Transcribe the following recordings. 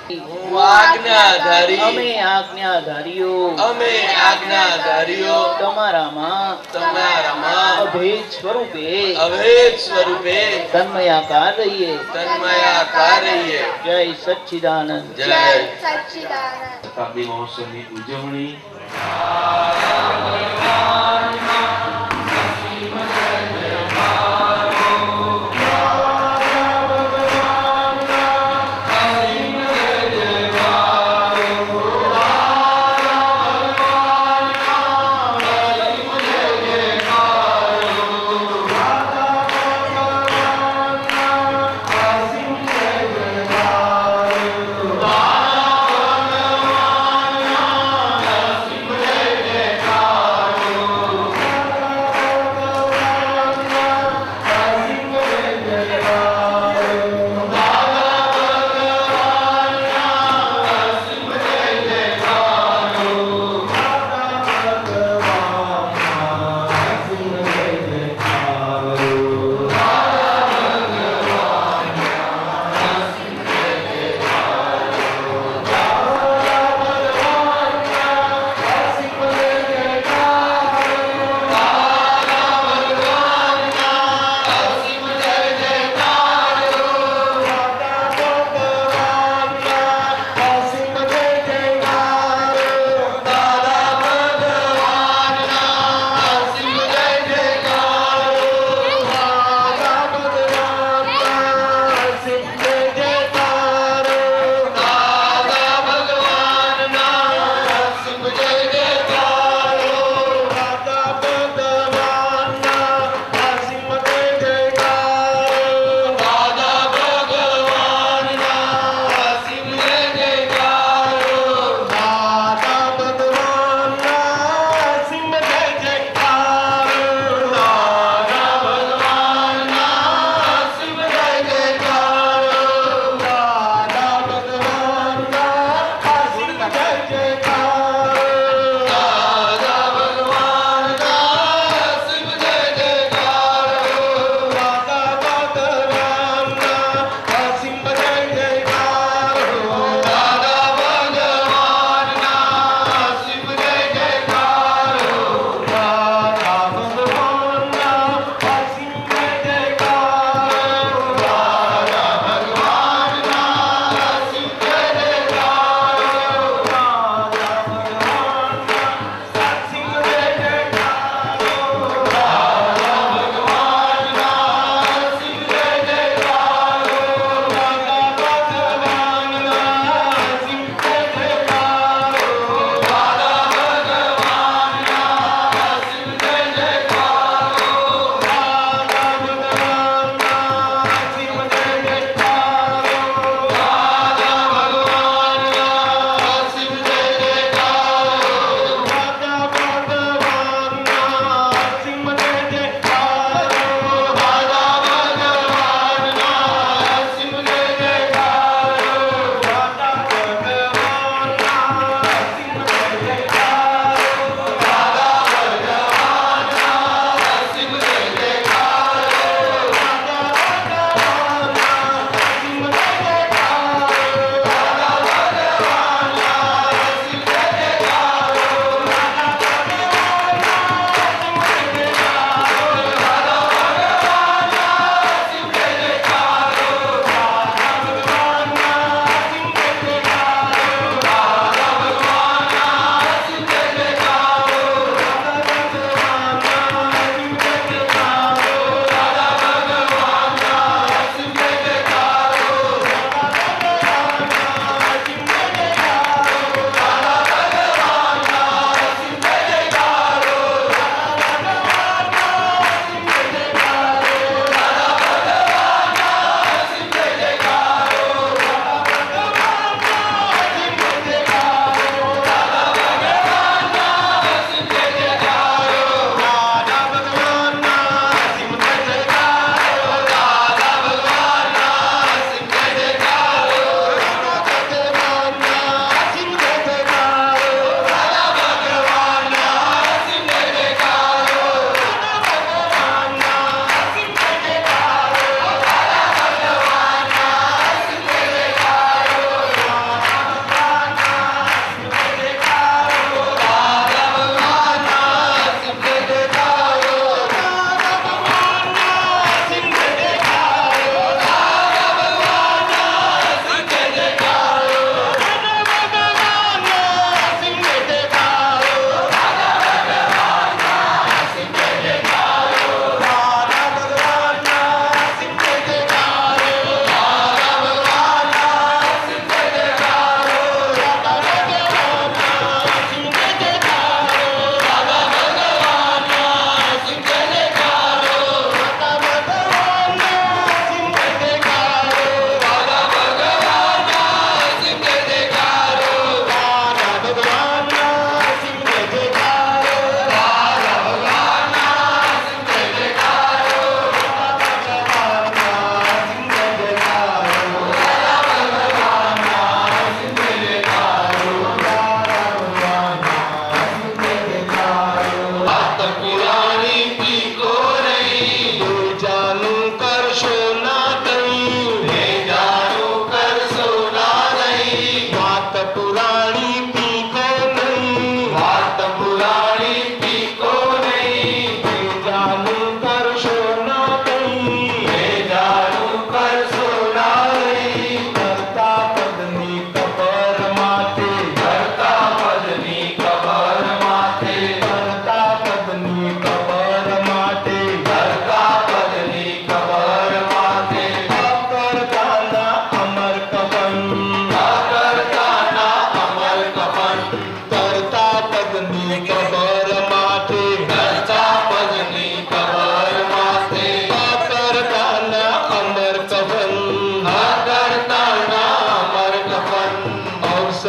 હું આજ્ઞાધારી અમે આજ્ઞાધારીઓ તમારામાં અભેદ સ્વરૂપે તન્મયાકાર રહીએ જય સચ્ચિદાનંદ જય શતાબ્દી મહોત્સવની ઉજવણી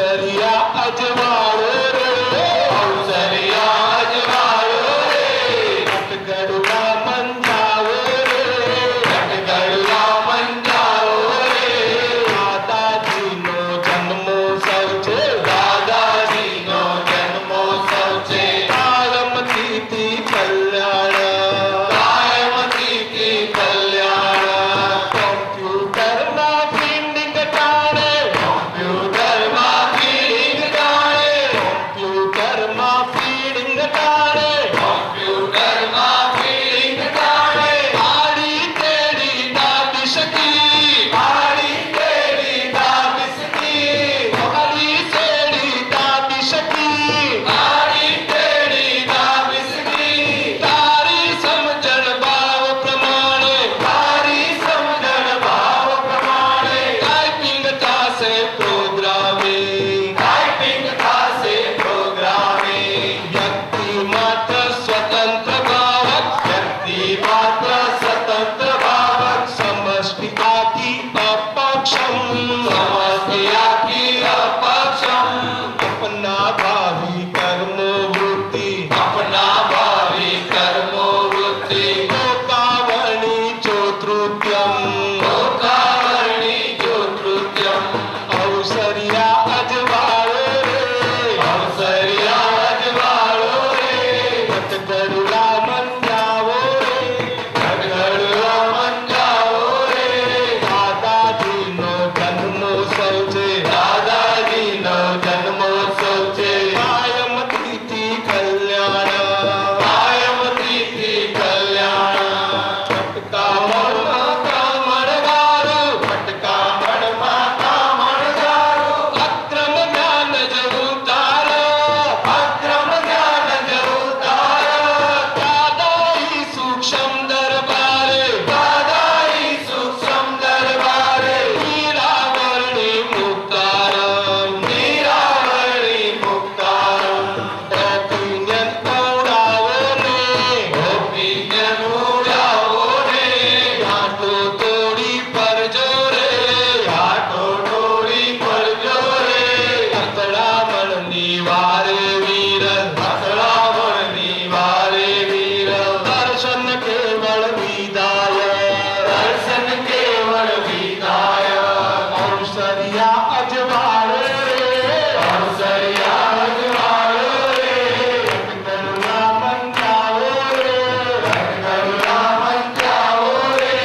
અવસરિયા અજવાળો રે, અવસરિયા અજવાળો રે, કટકડવા મંજાવો રે, કટકડવા મંજાવો રે, દાદાજીનો જન્મોત્સવ છે, દાદાજીનો જન્મોત્સવ છે, કાયમથી કલ્યાણ, કાયમથી કલ્યાણ, કોમ્પ્યુટરના ફિલ્ડિંગ ટાણે, કોમ્પ્યુટરમાં ફીડિંગ ટાણે, કોમ્પ્યુટરમાં ફિલ્ડિંગ ટાણે, કોમ્પ્યુટરમાં ફીડિંગ ટાણે, આડી તેડી દાબી શકી, આડી તેડી દાબી શકી, આડી તેડી દાબી શકી, આડી તેડી દાબી શકી, તારી સમજણ ભાવ પ્રમાણે, તારી સમજણ ભાવ પ્રમાણે, ટાઈપિંગ થશે પ્રોગ્રામિંગ, ટાઈપિંગ થાશે પ્રોગ્રામિંગ, વ્યક્તિ માત્ર સ્વતંત્ર ભાવક, વ્યક્તિ માત્ર સ્વતંત્ર ભાવક, સમષ્ટિ આખી અપક્ષમ, સમસ્તિ આખી અપક્ષમ, अपना भावी कर्मो वृत्ति, અપના ભાવિ કર્મો વૃત્તિ, लोकावणी चोत्रुत्यम, લોકાવરણી જ્યોતૃત્યમ, अवसरिया अजवाळो रे, અવસરિયા અજવાળો રે, कटकडला मंजावो रे, કટકડવા મંજાવો રે, दादाजीनो जन्मोत्सव છે, દાદાજીનો જન્મોત્સવ છે, કાયમથી કલ્યાણ, કાયમથી કલ્યાણ, કામળમાં કામળગારું, કામળમાં કામળગારું, અક્રમ જ્ઞાન જવું તારા, અક્રમ જ્ઞાન જવું તારા, દાદાઈ સૂક્ષ્મ દરબારે, દાદાઈ સૂક્ષ્મ દરબારે, હીરાવર્ણી મુક્તારમ, મીરાવરણી મુક્તારમ, ઓપિનિયન ઉડાવો ને, ગોપીજન ઉડાવો રે, ઘાટો તોડી પરજો રે, ઘાટો તોડી પડજો રે, અથડામણની વારે વીર, અથડામણની વારે વીર, દર્શન કેવળ વિદાય, દર્શન કેવળ વિદાય, અવસરિયા અજવાળો રે, અવસરિયા અજવાળો રે, કરુણા મંજાવો રે, કરુણા મંજાવો રે,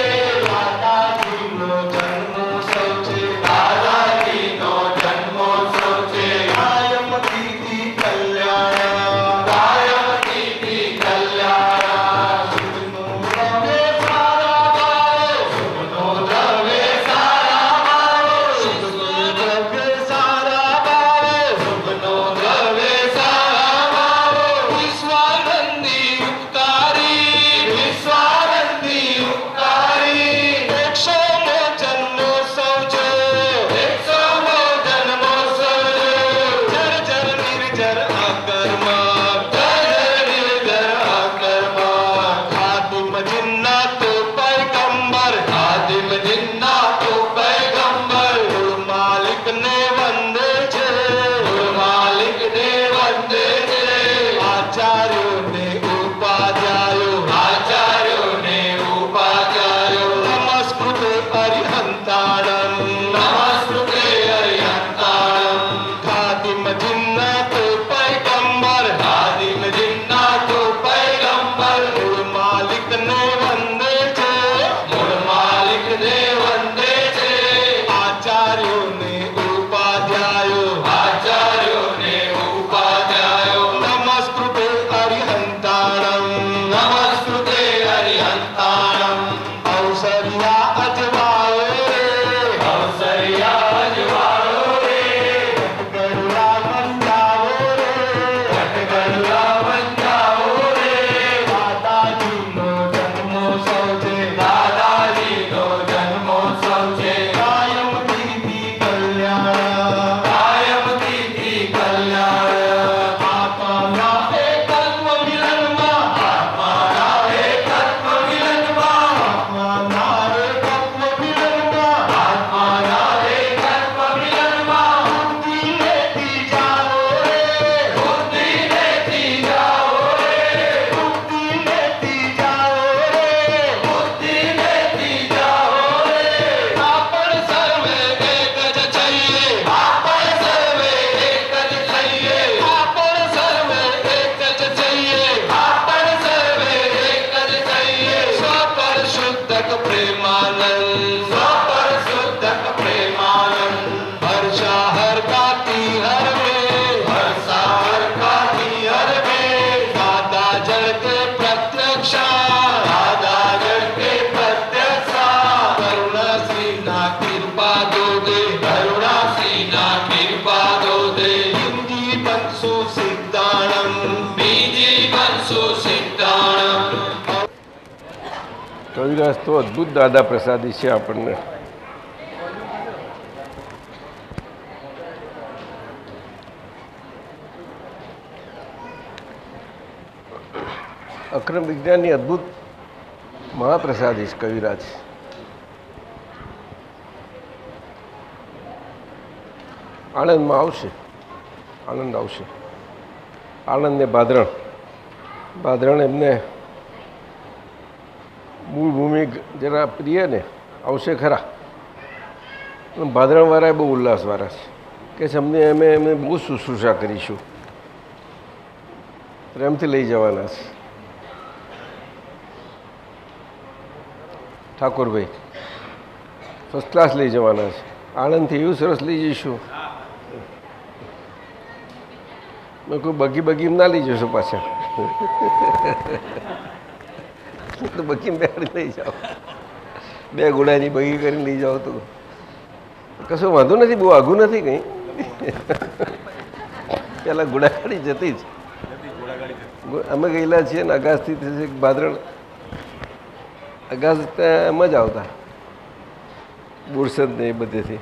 દાદાજીનો જન્મોત્સવ છે, દાદાજીનો જન્મોત્સવ છે, કાયમથી કલ્યાણ, કાયમથી કલ્યાણ, સુખનો રમે સારા ભાવો, સુખનો દ્રવ્ય સારા ભાવો, સુખનો રમે સારા ભાવો, સુખનો દ્રવ્ય સારા ભાવો, વિશ્વાનંદી ઉપકારી, વિશ્વાનંદી ઉપકારી, 100મો જન્મોત્સવ છે, 100મો જન્મોત્સવ છે, જર જર નિર્જર અકર્મા, જય નિર્જર અકર્મા, ખાતિમ જિન્ના તો પૈગંબર, આદિમ જિન્ના તો પૈગંબર, કુલ માલિકને વંદે છે, કુલ માલિકને વંદે છે, આચાર્યોને ઉપાધ્યાયો, આચાર્યોને ઉપાચાર્યો, નમસ્કૃતે અરિહંતાણમ, નમસ્કૃતે અરિહંતાણમ, ખાતિમ જિન્ના તો પૈગંબર, આદિમ જિન્ના તો પૈગંબર, કુલ માલિકને વંદે છે, મૂળ માલિકને વંદે છે, આચાર્યોને ઉપાધ્યાયો, કવિરાજ તો અદ્ભુત દાદા પ્રસાદી છે આપણને. અક્રમ વિજ્ઞાનની અદ્ભુત મહાપ્રસાદી છે કવિરાજ. આણંદમાં આવશે, આણંદ આવશે. આણંદ ને ભાદરણ એમને મૂળ ભૂમિ જરા પ્રિય ને આવશે ખરા. ભાદરણવાળા બહુ ઉલ્લાસવાળા છે કે અમને એમને બહુ શુશ્રૂષા કરીશું, પ્રેમથી લઈ જવાના છે. ઠાકોરભાઈ ફર્સ્ટ ક્લાસ લઈ જવાના છે. આણંદથી એવું સરસ લઈ જઈશું. મેં કોઈ બગી ના લઈ જશો પાછા. તો બગીમ બેહાડી લઈ જાઓ, 2 ઘોડાની બગી કરીને લઈ જાઓ તો કશું વાંધો નથી, બહુ આઘું નથી કંઈ. પેલા ઘોડાગાડી જતી જ અમે ગયેલા છીએ ને અગાસથી ભાદરણ અગાસ એમ જ આવતા બોરસદ ને એ બધેથી.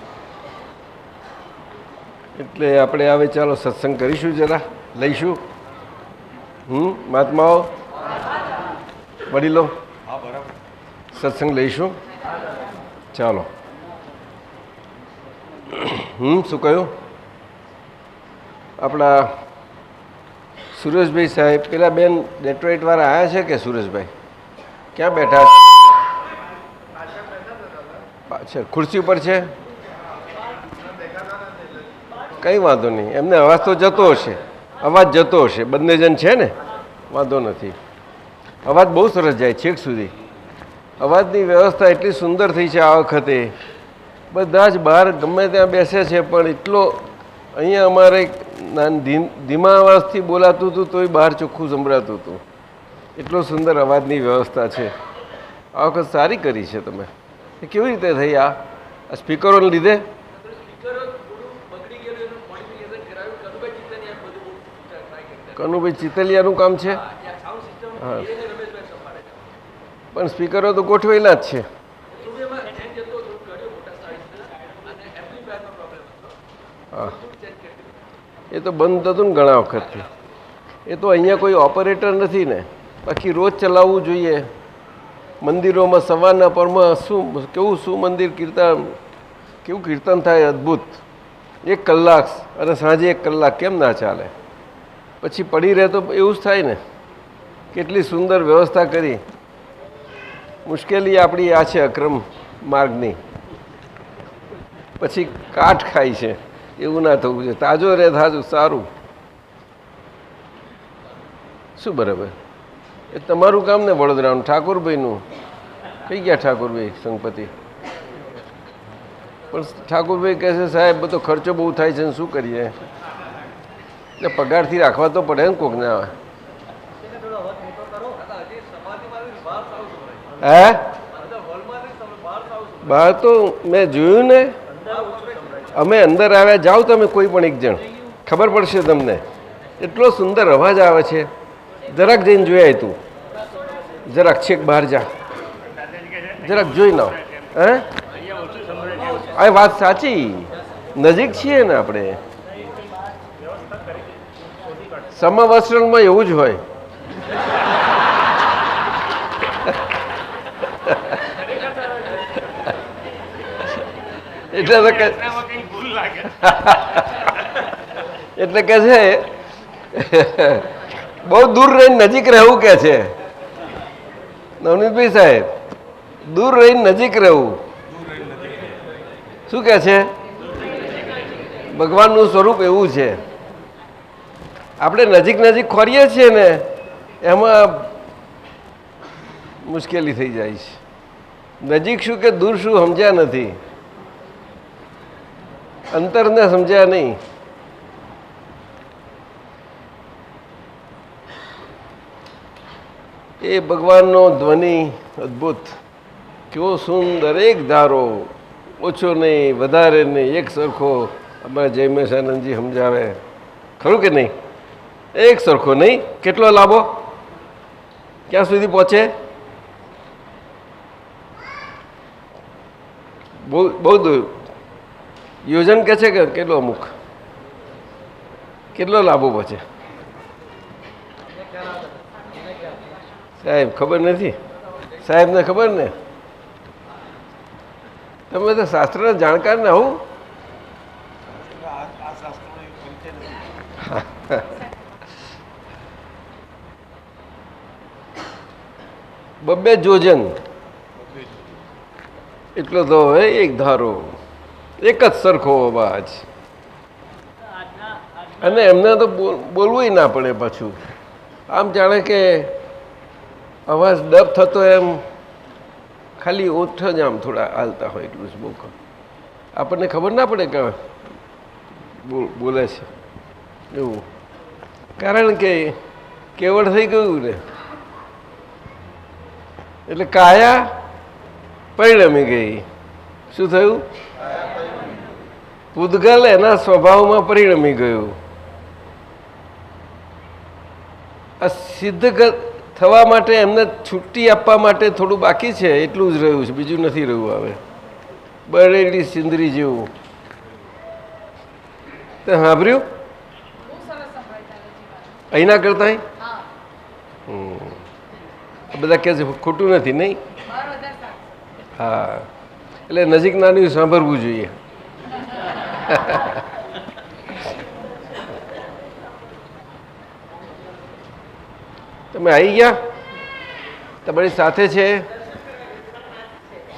એટલે આપણે હવે ચાલો સત્સંગ કરીશું, જરા લઈશું. મહાત્માઓ વડીલો સત્સંગ લઈશું. ચાલો. શું કહ્યું? આપણા સુરેશભાઈ સાહેબ પેલા બેન ડેટ્રોઇટવાળા આવ્યા છે કે? સુરેશભાઈ ક્યાં બેઠા? પાછળ ખુરશી ઉપર છે. કંઈ વાંધો નહીં, એમને અવાજ તો જતો હશે, અવાજ જતો હશે. બંને જણ છે ને, વાંધો નથી. અવાજ બહુ સરસ જાય છેક સુધી. અવાજની વ્યવસ્થા એટલી સુંદર થઈ છે આ વખતે. બધા જ બહાર ગમે ત્યાં બેસે છે, પણ એટલો અહીંયા અમારે ધીમા અવાજથી બોલાતું હતું તોય બહાર ચોખ્ખું સંભળાતું હતું. એટલો સુંદર અવાજની વ્યવસ્થા છે. આ વખત સારી કરી છે તમે. એ કેવી રીતે થઈ? આ સ્પીકરોને લીધે? કનુભાઈ ચિતલિયાનું કામ છે. હા, પણ સ્પીકરો તો ગોઠવેલા જ છે. હા, એ તો બંધ હતું ને ઘણા વખતથી. એ તો અહીંયા કોઈ ઓપરેટર નથી ને, બાકી રોજ ચલાવવું જોઈએ. મંદિરોમાં સવારના પરમાં શું મંદિર કીર્તન, કેવું કીર્તન થાય અદ્ભુત. 1 કલાક અને સાંજે 1 કલાક કેમ ના ચાલે? પછી પડી રહે તો એવું જ થાય ને. કેટલી સુંદર વ્યવસ્થા કરી. મુશ્કેલી આપણી આ છે અક્રમ માર્ગની. પછી કાઠ ખાય છે, એવું ના થવું છે. તાજો રહે તાજું સારું. શું બરાબર? એ તમારું કામ ને વડોદરાનું ઠાકોરભાઈનું. કઈ ગયા ઠાકોરભાઈ સંગપતિ? પણ ઠાકોરભાઈ કહે છે સાહેબ બધો ખર્ચો બહુ થાય છે ને શું કરીએ? એટલે પગારથી રાખવા તો પડે ને કોકને. હે બહાર તો મેં જોયું ને, અમે અંદર આવ્યા. જાઓ તમે કોઈ પણ એક જણ, ખબર પડશે તમને. એટલો સુંદર અવાજ આવે છે. જરાક જઈને જોયા તું, જરાક છેક બહાર જા, જરાક જોઈ નાવ. હે આ વાત સાચી, નજીક છીએ ને આપણે. સમવસ્ત્રણમાં એવું જ હોય. એટલે કે છે બહુ દૂર રહીને નજીક રહેવું કે છે નવનીતભાઈ સાહેબ. દૂર રહીને નજીક રહેવું શું કે છે? ભગવાનનું સ્વરૂપ એવું છે. આપણે નજીક ખોરીએ છીએ ને, એમાં મુશ્કેલી થઈ જાય છે. નજીક શું કે દૂર શું સમજ્યા નથી, અંતરને સમજ્યા નહીં. એ ભગવાનનો ધ્વનિ અદ્ભુત, કેવો સુંદર. એક ધારો, ઓછો નહીં વધારે નહીં, એક સરખો. અમારા જયમેશાનંદજી સમજાવે, ખરું કે નહીં? એક સરખો નહીં. કેટલો લાભો? ક્યાં સુધી પહોંચે? બહુ બહુ યોજન કે છે કે કેટલો અમુક કેટલો લાભો પછી સાહેબ ખબર નથી સાહેબને ખબર ને તમે તો શાસ્ત્રના જાણકાર ને આવું બબ્બે જોજન એટલો તો હવે એક ધારો એક જ સરખો અવાજ અને એમને તો બોલવું ના પડે પાછું આમ જાણે કે અવાજ ડબ થતો એમ ખાલી ઓઠ જ આમ થોડા હાલતા હોય એટલું જ બહુ આપણને ખબર ના પડે કે બોલે છે એવું કારણ કે કેવળ થઈ ગયું ને એટલે કાયા પરિણમી ગઈ શું થયું પૂદગલ એના સ્વભાવમાં પરિણમી ગયું આ સિદ્ધ થવા માટે એમને છુટ્ટી આપવા માટે થોડું બાકી છે એટલું જ રહ્યું છે બીજું નથી રહ્યું હવે બળેલી સિંદરી જેવું તે સાંભળ્યું અહીંના કરતા બધા કહે છે ખોટું નથી નહીં હા એટલે નજીક નાનું સાંભળવું જોઈએ તમે આવી ગયા તમારી સાથે છે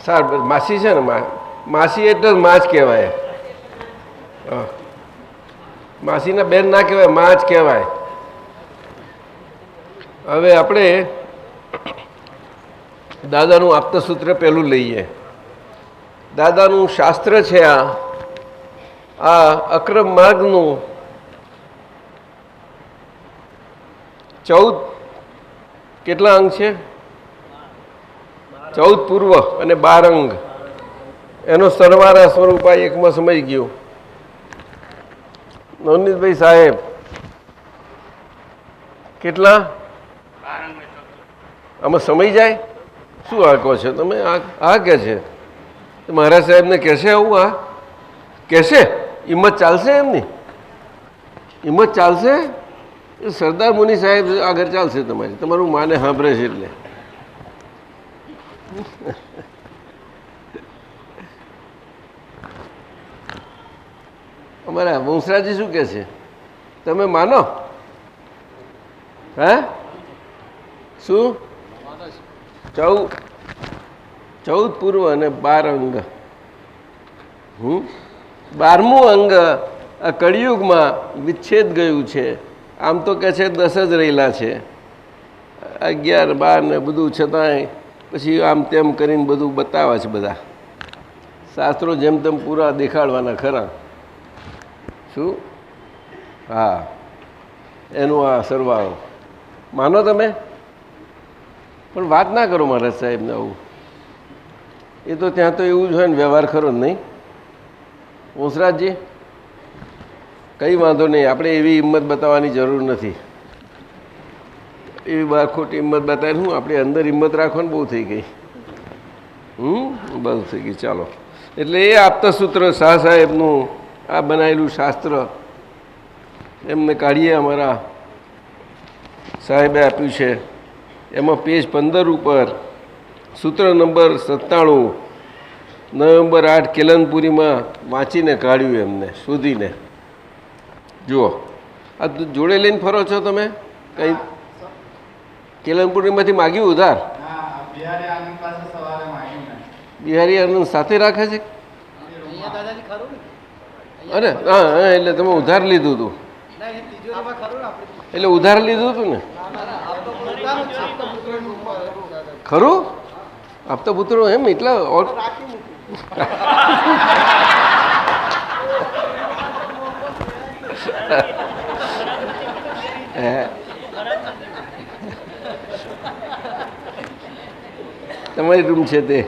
સાર માસી છે ને માસી એટલે જ માં જ કહેવાય માસીના બેન ના કહેવાય માં જ કહેવાય હવે આપણે દાદાનું આપતસૂત્ર પહેલું લઈએ દાદાનું શાસ્ત્ર છે આ અક્રમ માર્ગનું 14 કેટલા અંગ છે 14 પૂર્વ અને 12 અંગ એનો સરવાળા સ્વરૂપ આ એકમાં સમય ગયો નવનીતભાઈ સાહેબ કેટલા આમાં સમય જાય શું આ કહો છો તમે આ કે છે મહારાજ સાહેબને કહેશે આવું આ કહેશે હિંમત ચાલશે એમની હિંમત ચાલશે એ સરદાર મુનિ સાહેબ આગળ ચાલશે તમારી તમારું માને સાંભળે છે એટલે અમારા વંશરાજી શું કહે છે તમે માનો હે શું 14 પૂર્વ અને 12 અંગ 12મું અંગ આ કળિયુગમાં વિચ્છેદ ગયું છે આમ તો કહે છે 10 જ રહેલા છે 11 12 ને બધું છતાંય પછી આમ તેમ કરીને બધું બતાવે છે બધા શાસ્ત્રો જેમ તેમ પૂરા દેખાડવાના ખરા શું હા એનું આ સરવાળો માનો તમે પણ વાત ના કરો મહારાજ સાહેબને આવું એ તો ત્યાં તો એવું જ હોય ને વ્યવહાર ખરો જ નહીં વંશરાજજી કંઈ વાંધો નહીં આપણે એવી હિંમત બતાવવાની જરૂર નથી એવી બહાર ખોટી હિંમત બતાવી હું આપણે અંદર હિંમત રાખવાની બહુ થઈ ગઈ બસ થઈ ગઈ ચાલો એટલે એ આપતસૂત્ર શાહ સાહેબનું આ બનાવેલું શાસ્ત્ર એમને કાઢીએ અમારા સાહેબે આપ્યું છે એમાં પેજ 15 ઉપર સૂત્ર નંબર 97 નવેમ્બર 8 કેલનપુરીમાં વાંચીને કાઢ્યું એમને શોધીને જુઓ આ જોડે લઈને ફરો છો તમે કંઈ કેલનપુરીમાંથી માગ્યું ઉધાર બિહારી આનંદ સાથે રાખે છે અરે હા એટલે તમે ઉધાર લીધું હતું એટલે ઉધાર લીધું હતું ને ખરું આપતા પુત્રો એમ એટલા તમારી રૂમ છે તે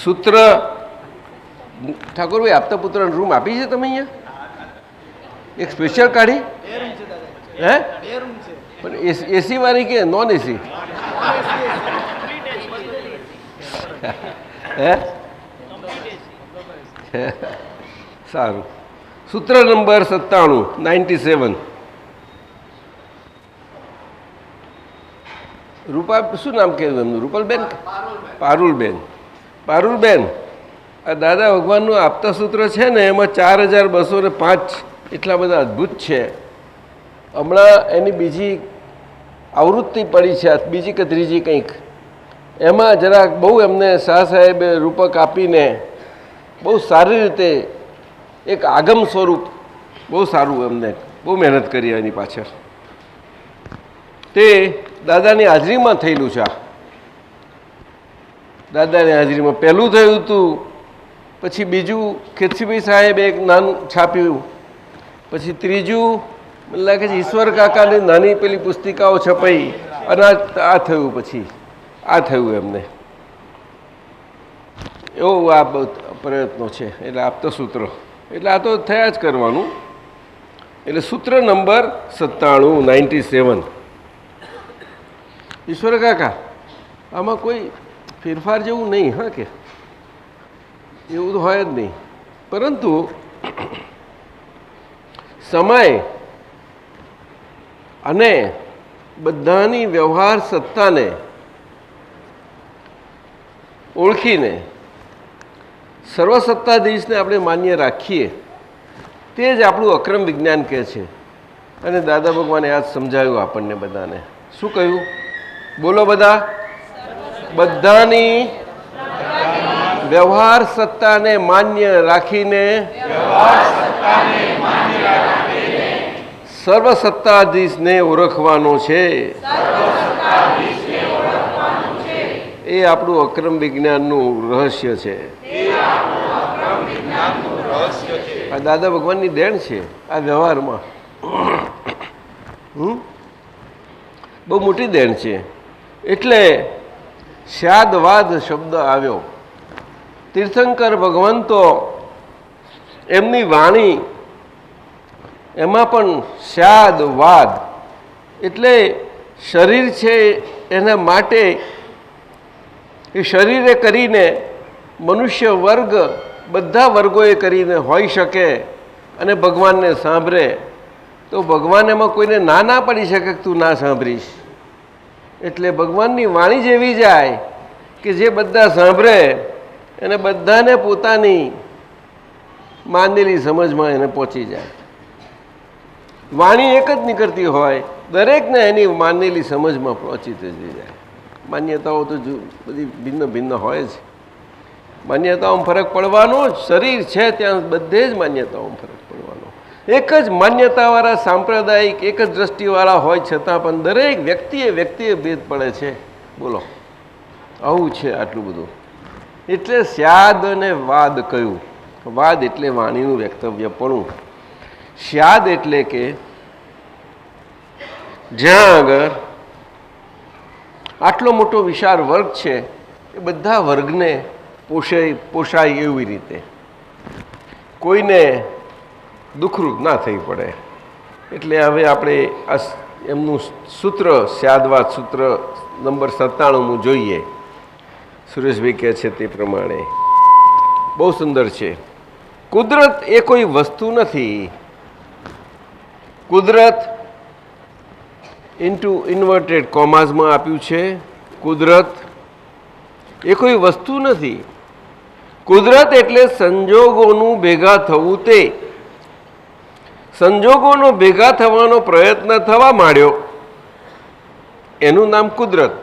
સૂત્ર ઠાકોરભાઈ આપતા પુત્ર રૂમ આપી છે તમે અહીંયા એક સ્પેશિયલ કાઢી હે પણ એસી વાળી કે નોન એસી હે સારું. સૂત્ર નંબર 97 રૂપા શું નામ કહેવું એમનું? રૂપલબેન? પારુલબેન, આ દાદા ભગવાનનું આપતા સૂત્ર છે ને એમાં 4205 એટલા બધા અદ્ભુત છે. હમણાં એની બીજી આવૃત્તિ પડી છે, બીજી કે ત્રીજી કંઈક, એમાં જરાક બહુ એમને શાહ સાહેબે રૂપક આપીને બહુ સારી રીતે એક આગમ સ્વરૂપ બહુ સારું એમને બહુ મહેનત કરી એની પાછળ. તે દાદાની હાજરીમાં થયેલું છે. દાદાની હાજરીમાં પહેલું થયું હતું, પછી બીજું ખેતસીભાઈ સાહેબે એક નાનું છાપ્યું, પછી ત્રીજું મને લાગે છે ઈશ્વર કાકાની નાની પેલી પુસ્તિકાઓ છપાઈ, અને આ થયું, પછી આ થયું એમને. એવું આ પ્રયત્નો છે. એટલે આપતા સૂત્ર એટલે આ તો થયા જ કરવાનું. એટલે સૂત્ર નંબર 97 ઈશ્વર કાકા, આમાં કોઈ ફેરફાર જેવું નહીં, હા કે એવું તો હોય જ નહીં, પરંતુ સમય અને બધાની વ્યવહાર સત્તાને ઓળખીને સર્વસત્તાધીશને આપણે માન્ય રાખીએ, તે જ આપણું અક્રમ વિજ્ઞાન કહે છે. અને દાદા ભગવાને આ જ સમજાવ્યું આપણને બધાને. શું કહ્યું? બોલો બધા. બધાની વ્યવહાર સત્તાને માન્ય રાખીને સર્વસત્તાધીશને ઓળખવાનો છે. એ આપણું અક્રમ વિજ્ઞાનનું રહસ્ય છે. આ દાદા ભગવાનની દેણ છે આ વ્યવહારમાં. બહુ મોટી દેણ છે. એટલે શાદવાદ શબ્દ આવ્યો. તીર્થંકર ભગવંતો એમની વાણી એમાં પણ શાદવાદ એટલે શરીર છે એના માટે એ શરીરે કરીને મનુષ્ય વર્ગ બધા વર્ગોએ કરીને હોઈ શકે અને ભગવાનને સાંભળે તો ભગવાન એમાં કોઈને ના પડી શકે કે તું ના સાંભળીશ. એટલે ભગવાનની વાણી જેવી જાય કે જે બધા સાંભળે એને બધાને પોતાની માનેલી સમજમાં એને પહોંચી જાય. વાણી એક જ નીકળતી હોય, દરેકને એની માનેલી સમજમાં પહોંચી જઈ જાય. માન્યતાઓ તો બધી ભિન્ન ભિન્ન હોય છે. માન્યતાઓમાં ફરક પડવાનો જ. શરીર છે ત્યાં બધે જ માન્યતાઓમાં ફરક પડવાનો. એક જ માન્યતાવાળા સાંપ્રદાયિક એક જ દ્રષ્ટિવાળા હોય છતાં પણ દરેક વ્યક્તિએ ભેદ પડે છે. બોલો, આવું છે આટલું બધું. એટલે સ્યાદ અને વાદ કહ્યું. વાદ એટલે વાણીનું વ્યક્તવ્યપણું. સ્યાદ એટલે કે જ્યાં આગળ આટલો મોટો વિશાળ વર્ગ છે એ બધા વર્ગને પોષાય એવી રીતે, કોઈને દુઃખરૂપ ના થઈ પડે. એટલે હવે આપણે આ એમનું સૂત્ર સ્યાદવાદ સૂત્ર નંબર 97 જોઈએ. સુરેશભાઈ કહે છે તે પ્રમાણે બહુ સુંદર છે. કુદરત એ કોઈ વસ્તુ નથી. કુદરત ઇન્ટુ ઇન્વર્ટેડ કોમાઝમાં આપ્યું છે. કુદરત એ કોઈ વસ્તુ નથી. કુદરત એટલે સંજોગોનું ભેગા થવું. તે સંજોગોનો ભેગા થવાનો પ્રયત્ન થવા માંડ્યો એનું નામ કુદરત.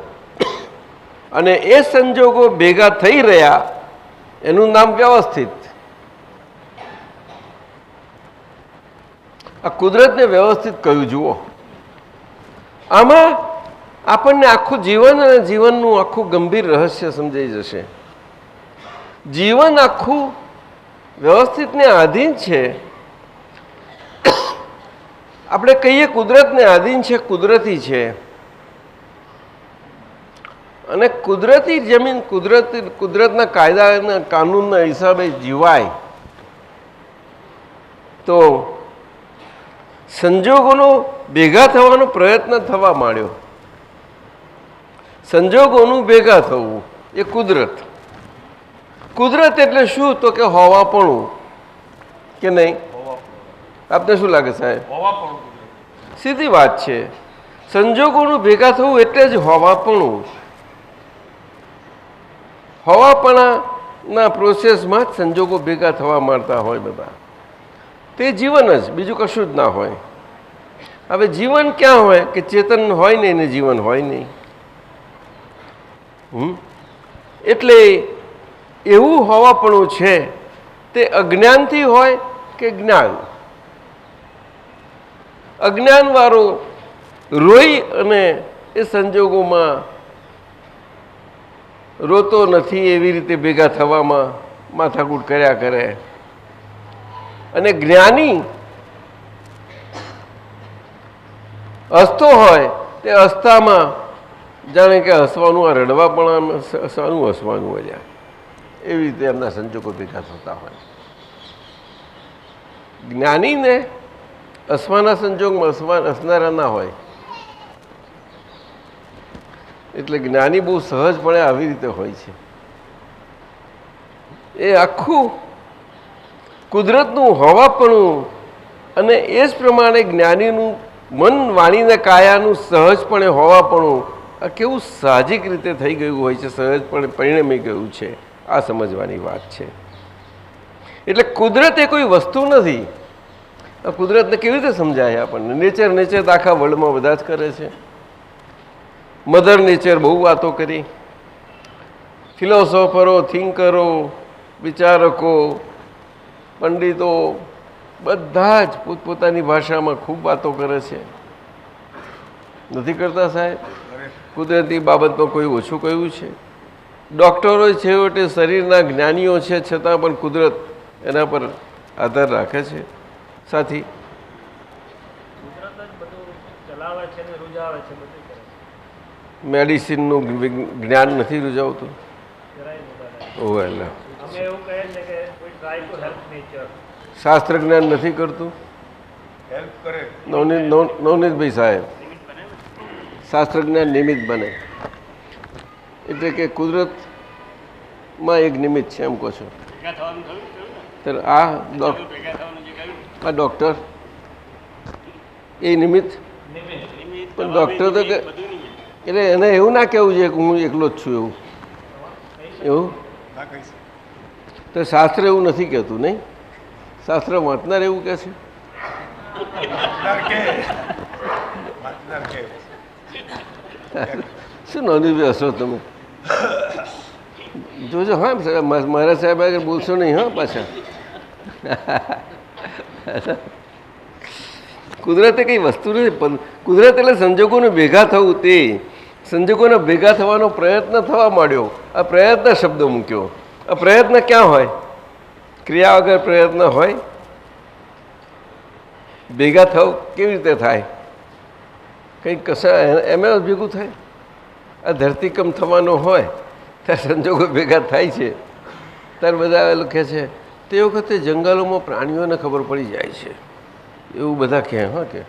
અને એ સંજોગો ભેગા થઈ રહ્યા એનું નામ વ્યવસ્થિત. આ કુદરતને વ્યવસ્થિત કહ્યું. જુઓ, આમાં આપણને આખું જીવન અને જીવનનું આખું ગંભીર રહસ્ય સમજાઈ જશે. જીવન આખું વ્યવસ્થિતને આધીન છે. આપણે કહીએ કુદરતને આધીન છે, કુદરતી છે. અને કુદરતી જમીન કુદરતના કાયદા કાનૂનના હિસાબે જીવાય તો સંજોગોનો ભેગા થવાનો પ્રયત્ન થવા માંડ્યો. સંજોગોનું ભેગા થવું એ કુદરત. કુદરત એટલે શું? તો કે હોવાપણું, કે નહીં? આપને શું લાગે સાહેબ? સીધી વાત છે. સંજોગોનું ભેગા થવું એટલે જ હોવાપણું. હોવાપણાના પ્રોસેસમાં જ સંજોગો ભેગા થવા માંડતા હોય બધા. તે જીવન જ, બીજું કશું જ ના હોય. હવે જીવન ક્યાં હોય? કે ચેતન હોય નહીં ને જીવન હોય નહીં. એટલે એવું હોવાપણું છે તે અજ્ઞાનથી હોય કે જ્ઞાન. અજ્ઞાનવાળો રોઈ અને એ સંજોગોમાં રોતો નથી, એવી રીતે ભેગા થવામાં માથાકૂટ કર્યા કરે. અને જ્ઞાની હસતો હોય તે હસતામાં જાણે કે હસવાનું, આ રડવા પણ હસવાનું હસવાનું એવી રીતે એમના સંજોગો ભેગા થતા હોય. જ્ઞાનીને હસવાના સંજોગમાં હસનારા ના હોય. એટલે જ્ઞાની બહુ સહજપણે આવી રીતે હોય છે. એ આખું કુદરતનું હોવાપણું અને એ જ પ્રમાણે જ્ઞાનીનું મન, વાણીને કાયાનું સહજપણે હોવાપણું આ કેવું સાહજિક રીતે થઈ ગયું હોય છે, સહજપણે પરિણમી ગયું છે. આ સમજવાની વાત છે. એટલે કુદરત એ કોઈ વસ્તુ નથી. આ કુદરતને કેવી રીતે સમજાય આપણને? નેચર તો આખા વર્લ્ડમાં બધા જ કરે છે. મધર નેચર બહુ વાતો કરી. ફિલોસોફરો, થિંકરો, વિચારકો, પંડિતો બધા જ પોતપોતાની ભાષામાં ખૂબ વાતો કરે છે. નથી કરતા સાહેબ? કુદરતી બાબતમાં કોઈ ઓછું કહ્યું છે? ડૉક્ટરો છેવટે શરીરના જ્ઞાનીઓ છે, છતાં પણ કુદરત એના પર આધાર રાખે છે. સાથી મેડિસિનનું જ્ઞાન નથી રૂજાવતું. શાસ્ત્ર જ્ઞાન નથી કરતું. નવનીતભાઈ સાહેબ, શાસ્ત્ર જ્ઞાન નિમિત્ત બને એટલે કે કુદરતમાં એક નિમિત્ત છે એમ કહો છો. આ ડૉક્ટર એ નિમિત્ત, પણ ડૉક્ટર તો કે એટલે એને એવું ના કહેવું છે કે હું એકલો જ છું એવું તો શાસ્ત્ર એવું નથી કહેતું. નહીં, શાસ્ત્ર વાંચનાર એવું કહે છે. શું નોંધી હશો તમે? જોજો હા, મારા સાહેબ આગળ બોલશો નહીં હા પાછા. કુદરત એ કઈ વસ્તુ નથી. કુદરત એટલે સંજોગોને ભેગા થવું. તે સંજોગોને ભેગા થવાનો પ્રયત્ન થવા માંડ્યો. આ પ્રયત્ન શબ્દ મૂક્યો. આ પ્રયત્ન ક્યાં હોય? ક્રિયા વગર પ્રયત્ન હોય? ભેગા થવું કેવી રીતે થાય? કંઈક કશા એમાં ભેગું થાય? આ ધરતીકંપ થવાનો હોય ત્યારે સંજોગો ભેગા થાય છે. ત્યારે બધા લખે છે તે વખતે જંગલોમાં પ્રાણીઓને ખબર પડી જાય છે એવું બધા કહે. હા, કે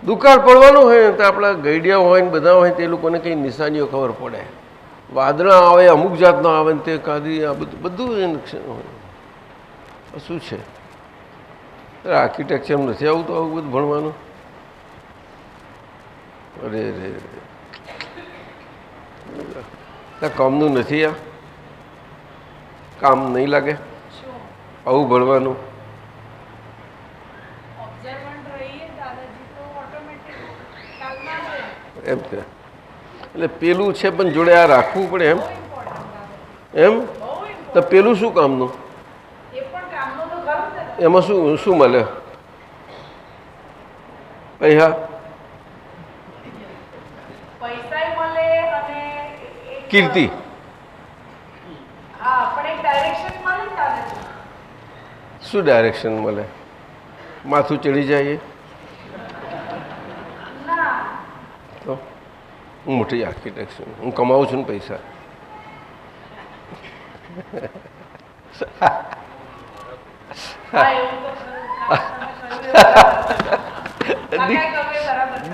દુકાળ પડવાનું હોય ને તો આપણા ગઈડિયા હોય ને બધા હોય તે લોકોને કંઈ નિશાનીઓ ખબર પડે. વાદળા આવે, અમુક જાતના આવે ને તે કાદી આ બધું નુકસાન હોય. શું છે આર્કિટેક્ચર નથી આવતું આવું બધું ભણવાનું? અરે રે કામનું નથી. આ કામ નહીં લાગે આવું ભણવાનું? એમ કે એટલે પેલું છે પણ જોડે આ રાખવું પડે એમ એમ તો પેલું શું કામનું? એમાં શું શું મળે? પૈસા કીર્તિ શું ડાયરેક્શન મળે? માથું ચડી જાય તો હું મોટી આર્કિટેક્ટ છું, હું કમાવું છું ને પૈસા.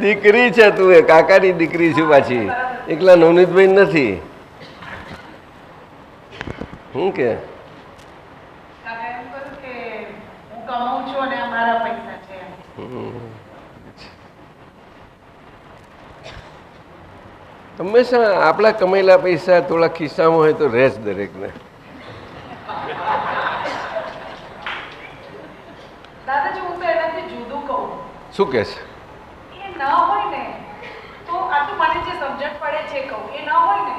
દીકરી છે તું, એ કાકાની દીકરી છું પાછી. એકલા નવનીતભાઈ નથી. શું કે કાકા એમ કહ્યું કે હું કમાઉં છું અને આ મારા પૈસા છે એમ. હંમેશા આપણા કમાયેલા પૈસા થોડા ખિસ્સામાં હોય તો રહે જ દરેકને. દાદાજી હું તો એનાથી જુદું કહું. શું કહે છે? એ ન હોય ને તો આટલું મને જે સમજણ પડે છે કહું એ ન હોય ને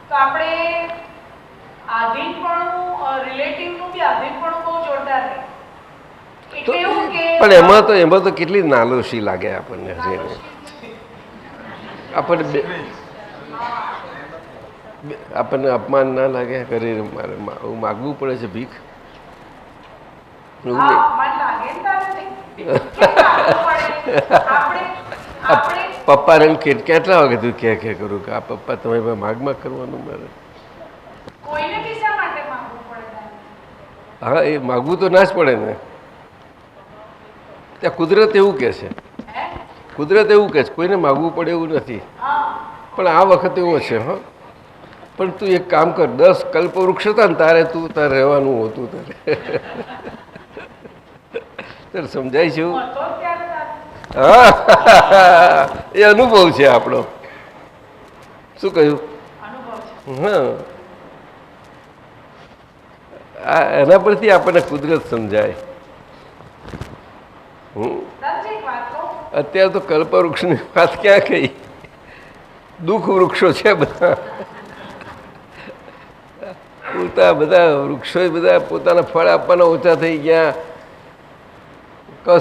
તો આપણે આધીનપણું રિલેટિવનું બી આધીનપણું બહુ જોરદાર રહે. એટલે એવું કે પણ એમાં તો કેટલી નાલોશી લાગે આપણને. આપણને અપમાન ના લાગે? કરી મારે માગવું પડે છે ભીખ? એવું હા, નહીં. મને લાગે ને દાદાજી. કેમ લાગવું પડે? આપણે પપ્પાને એમ કેટલા વાગે તું કે કરું કે આ પપ્પા તમે માગ કરવાનું મારે? કોઈને બી શા માટે માંગવું પડે દાદાજી? હા, એ માગવું તો ના જ પડે ને. ત્યાં કુદરત એવું કહે છે, હે? કુદરત એવું કહે છે કોઈને માગવું પડે એવું નથી. હા. પણ આ વખત એવો છે. હા, પણ તું એક કામ કર, 10 કલ્પવૃક્ષ હતા ને તારે રહેવાનું હતું તારે. તારે સમજાય છે એવું? હું હતો ત્યારે દાદાજી. હા, એ અનુભવ છે આપણો. શું કહ્યું? અનુભવ છે. હા, એના પરથી આપણને કુદરત સમજાય. દાદાજી એક વાત કહું. અત્યારે તો કલ્પવૃક્ષની વાત ક્યાં કહી, દુઃખ વૃક્ષો છે બધા. બધા વૃક્ષો બધા પોતાના ફળ આપવાના ઓછા થઈ ગયા.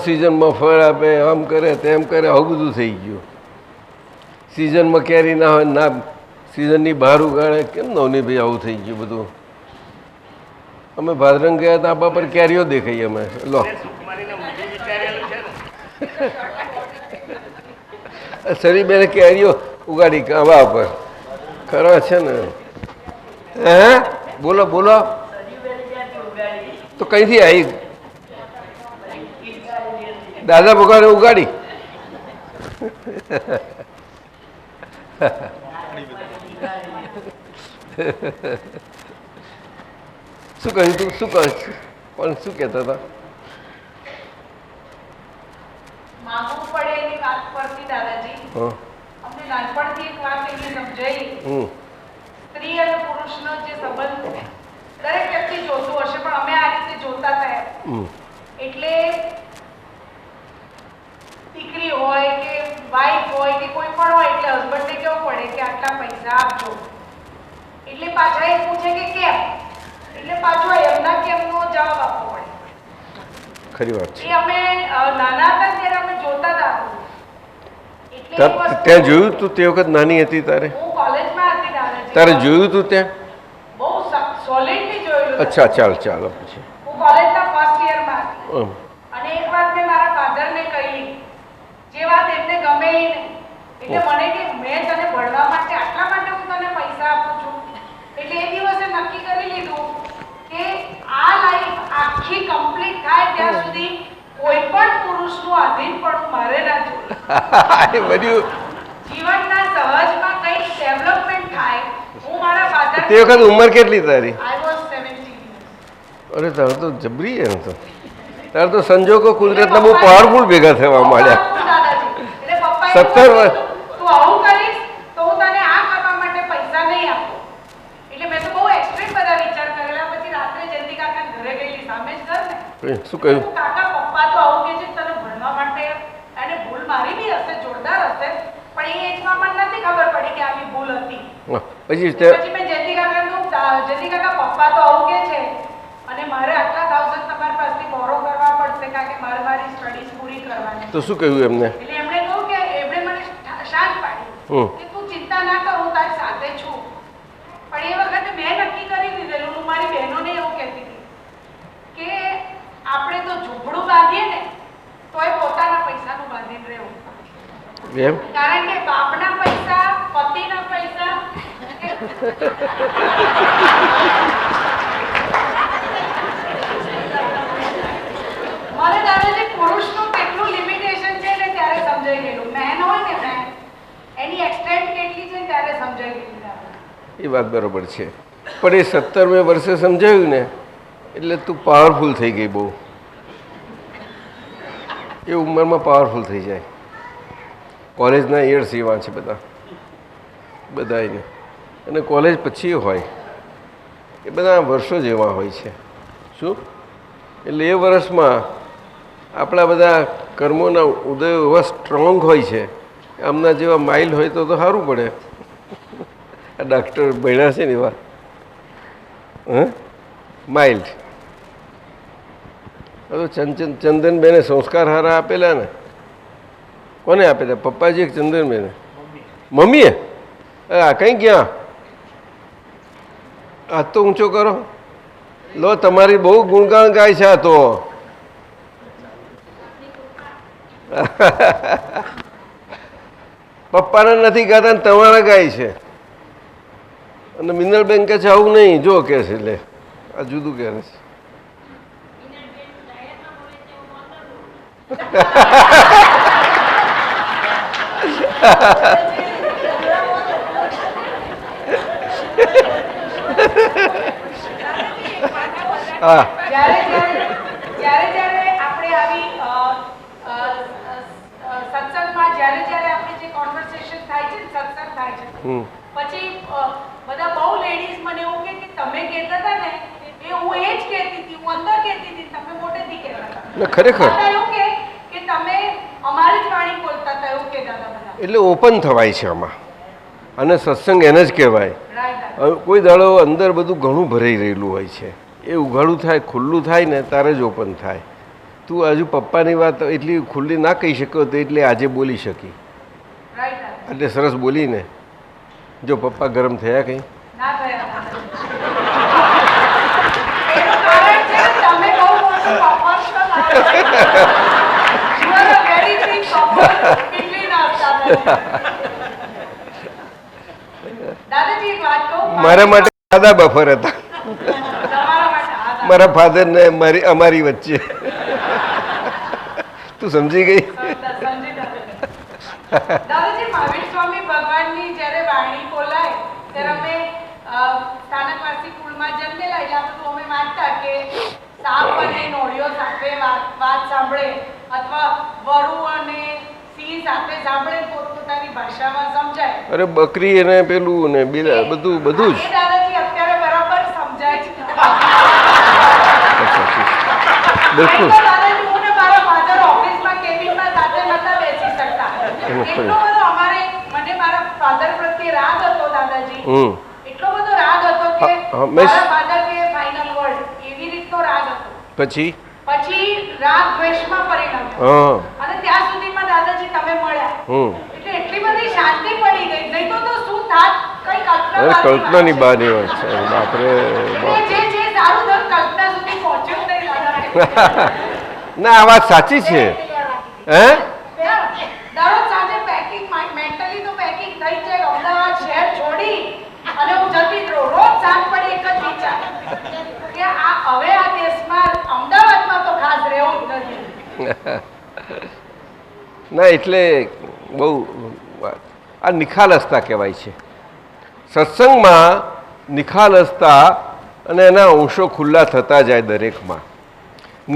સિઝનમાં ફળ આપે, આમ કરે તેમ કરે, આવું બધું થઈ ગયું. સિઝનમાં કેરી ના હોય ના, સિઝનની બહાર ઉગાડે. કેમ નવનીભાઈ આવું થઈ ગયું બધું? અમે ભાદરંગ ગયા હતા, આપણા પર કેરીઓ દેખાઈ. અમે લો સરીબેને કેરીઓ ઉગાડી કાવા પર. ખરા છે ને? હે, બોલો બોલો. તો કઈથી આવી? દાદા ભગવાને ઉગાડી. શું કહ્યું તું? શું કહે છે? પણ શું કહેતા હતા? માંગવું પડે એની વાત પરથી દાદાજી હા. અમને નાનપણથી એક વાત એવી સમજાઈ. સ્ત્રી અને પુરુષનો જે સંબંધ દરેક વ્યક્તિ જોતું હશે પણ અમે આ રીતે જોતા હતા. એટલે દીકરી હોય કે વાઈફ હોય કે કોઈ પણ હોય એટલે હસબન્ડને કેવું પડે કે આટલા પૈસા આપજો. એટલે પાછા એ પૂછે કે કેમ, એટલે પાછો એમના કેમનો જવાબ આપવો પડે. ખરી વાત છે. એ અમે નાના હતા ત્યારે અમે જોતા હતા. એટલે એ વસ્તુ ત્યાં જોયું તું? તે વખત નાની હતી તારે? હું કોલેજમાં હતી દાદાજી. તારે જોયું તું ત્યાં? બહુ સોલિડલી જોયેલું. અચ્છા, ચાલો પછી. હું કોલેજના ફર્સ્ટ યરમાં હતી. અને એક વાત મેં મારા ફાધરને કહી, જે વાત એમને ગમેલી ને, એટલે મને કે મેં તને ભણવા માટે આટલા માટે હું તને પૈસા આપું છું. એટલે એ દિવસે નક્કી કરી લીધું કે આ લાઈફ આખી કમ્પ્લીટ થાય ત્યાં સુધી કોઈ પણ પુરુષનું આધીનપણું મારે ના જોઈએ. બધું જીવનના સહજમાં કંઈક ડેવલપમેન્ટ થાય. હું મારા ફાધર તે વખત ઉંમર કેટલી તારી? આઈ વોઝ 17 અરે તારે તો જબરી એમ તો. તારે તો સંજોગો કુદરતના બહુ પાવરફુલ ભેગા થવા માંડ્યા. 17 વર્ષ. તું આવું કરીશ તો હું તને આ કરવા માટે પૈસા નહીં આપું. એટલે મેં તો બહુ એક્સ્ટ્રીમ બધા વિચાર કરેલા. પછી રાત્રે જયંતિ કાકા ઘરે ગયેલી, સામે જ ઘર ને. શું કહ્યું? કાકા પપ્પા તો આવું કે છે તને ભણવા માટે, અને ભૂલ મારી બી હશે, જોરદાર હશે, પણ એ એજમાં મને નથી ખબર પડી કે આવી ભૂલ હતી. પછી મેં જયંતિ કાકા પપ્પા તો આવું કે છે અને મારે આટલા 1000 તમારી પાસેથી બોરો કરવા પડશે કારણ કે મારે મારી સ્ટડીઝ પૂરી કરવાની. તો શું કહ્યું એમને? એટલે એમણે કહ્યું કે એમણે મને શાંત પાડી કે તું ચિંતા ના કર, હું તારી સાથે છું. પણ એ વખતે મેં નક્કી કરી દીધેલું. હું મારી બહેનોને એવું કહેતી હતી કે આપણે તો ઝૂંપડું બાંધીએ ને તો એ પોતાના પૈસાનું બાંધીને રહેવું. એમ? કારણ કે બાપના પૈસા, પતિના પૈસા મને દાદાજી પુરુષનું કેટલું લિમિટેશન છે ને ત્યારે સમજાઈ ગયેલું. મેન હોય ને મેન, એની એક્સટેન્ટ કેટલી છે ને ત્યારે સમજાઈ ગયું દાદા. એ વાત બરાબર છે, પણ એ 17મે વર્ષે સમજાયું ને એટલે તું પાવરફુલ થઈ ગઈ બહુ. એ ઉંમરમાં પાવરફુલ થઈ જાય. કોલેજના યર્સ એવા છે બધાને, અને કોલેજ પછી હોય એ બધા વર્ષો જ એવા હોય છે. શું એટલે એ વર્ષમાં આપણા બધા કર્મોના ઉદય એવા સ્ટ્રોંગ હોય છે. આમના જેવા માઇલ્ડ હોય તો સારું પડે. આ ડાક્ટર ભણ્યા છે ને એવા માઇલ્ડ. તો ચંદનબેને સંસ્કાર હારા આપેલા ને. કોને આપેલા? પપ્પાજી એક ચંદનબેને? મમ્મીએ? હા, કઈ ગયા? હાથ તો ઊંચો કરો. લો, તમારી બહુ ગુણગાન ગાય છે આ તો. પપ્પાને નથી ગાતા ને તમારા ગાય છે. અને મિનલબેન કે છે આવું નહીં, જો કે છે. એટલે આ જુદું કે છે. હા, જ્યારે આપણે આવી સત્સંગમાં જ્યારે આપણે જે કોન્વર્સેશન થાય છે, સત્સંગ થાય છે, પછી બધા બહુ લેડીઝ મને એવું કે તમે કહેતા હતા ને એ હું એ જ કહેતી હતી, હું અંદર કહેતી હતી, તમે મોટેથી કહેતા હતા. ખરેખર એવું કે તમે અમારી જ વાણી બોલતા હતા એવું કહેતા હતા બધા. એટલે ઓપન થવાય છે આમાં, અને સત્સંગ એને જ કહેવાય. રાઈટ. હવે કોઈ દાડો અંદર બધું ઘણું ભરાઈ રહેલું હોય છે, એ ઉઘાડું થાય, ખુલ્લું થાય ને તારે જ ઓપન થાય. તું હજુ પપ્પાની વાત એટલી ખુલ્લી ના કહી શક્યો તો એટલે આજે બોલી શકી. રાઈટ. એટલે સરસ બોલીને. જો પપ્પા ગરમ થયા કંઈ? ના થયા. એનું કારણ છે તમે બહુ મોટું performance કરો. You are a very big performer between us, દાદાજી. એક વાત કહું, મારા માટે દાદા બફર હતા, તમારા માટે હા, મારા ફાધર ને અમારી વચ્ચે. તું સમજી ગઈ? સમજી દાદાજી. મહાવીર સ્વામી ભગવાનની જ્યારે વાણી બોલાય ત્યારે અમે સ્થાનકવાસી કુળમાં જન્મેલા એટલે આ બધું અમે વાંચતા કે સાપ અને નોળિયો સાથે વાત સાંભળે અથવા વરુ અને સિંહ સાથે સાંભળે પોતપોતાની ભાષામાં સમજાય. અરે બકરી અને પેલું ને બધું જ. એ દાદાજી અત્યારે બરાબર સમજાય છે. બિલકુલ. નહીં તો દાદાજી હું ને મારા ફાધર ઓફિસમાં કેબિનમાં સાથે નતા બેસી શકતા. એટલો બધો મને મારા ફાધર પ્રત્યે રાગ હતો દાદાજી. એટલો બધો રાગ હતો કે મારા ફાધર કે ફાઇનલ વર્ડ એવી રીતનો રાગ હતો. પછી રાગ દ્વેષમાં પરિણમ્યો. અને ત્યાં સુધીમાં દાદાજી તમે મળ્યા એટલે એટલી બધી શાંતિ પડી ગઈ. નહીં તો શું થાત કઈ કલ્પનાની બહારની વાત છે. બાપરે, જે સારું ધન કલ્પના સુધી પહોંચ્યું નહીં દાદા. ના, આ વાત સાચી છે. હે, દરરોજ સાંજે પેકિંગ મેન્ટલી તો પેકિંગ થઈ જાય. અમદાવાદ શહેર છોડી અને હું જતી જ રહું. રોજ સાંજ પડી એક જ વિચાર કે હવે આ દેશમાં અમદાવાદમાં તો ખાસ રહેવું જ નથી. ના, એટલે બહુ આ નિખાલસતા કહેવાય છે. સત્સંગમાં નિખાલસતા અને એના અંશો ખુલ્લા થતા જાય દરેકમાં.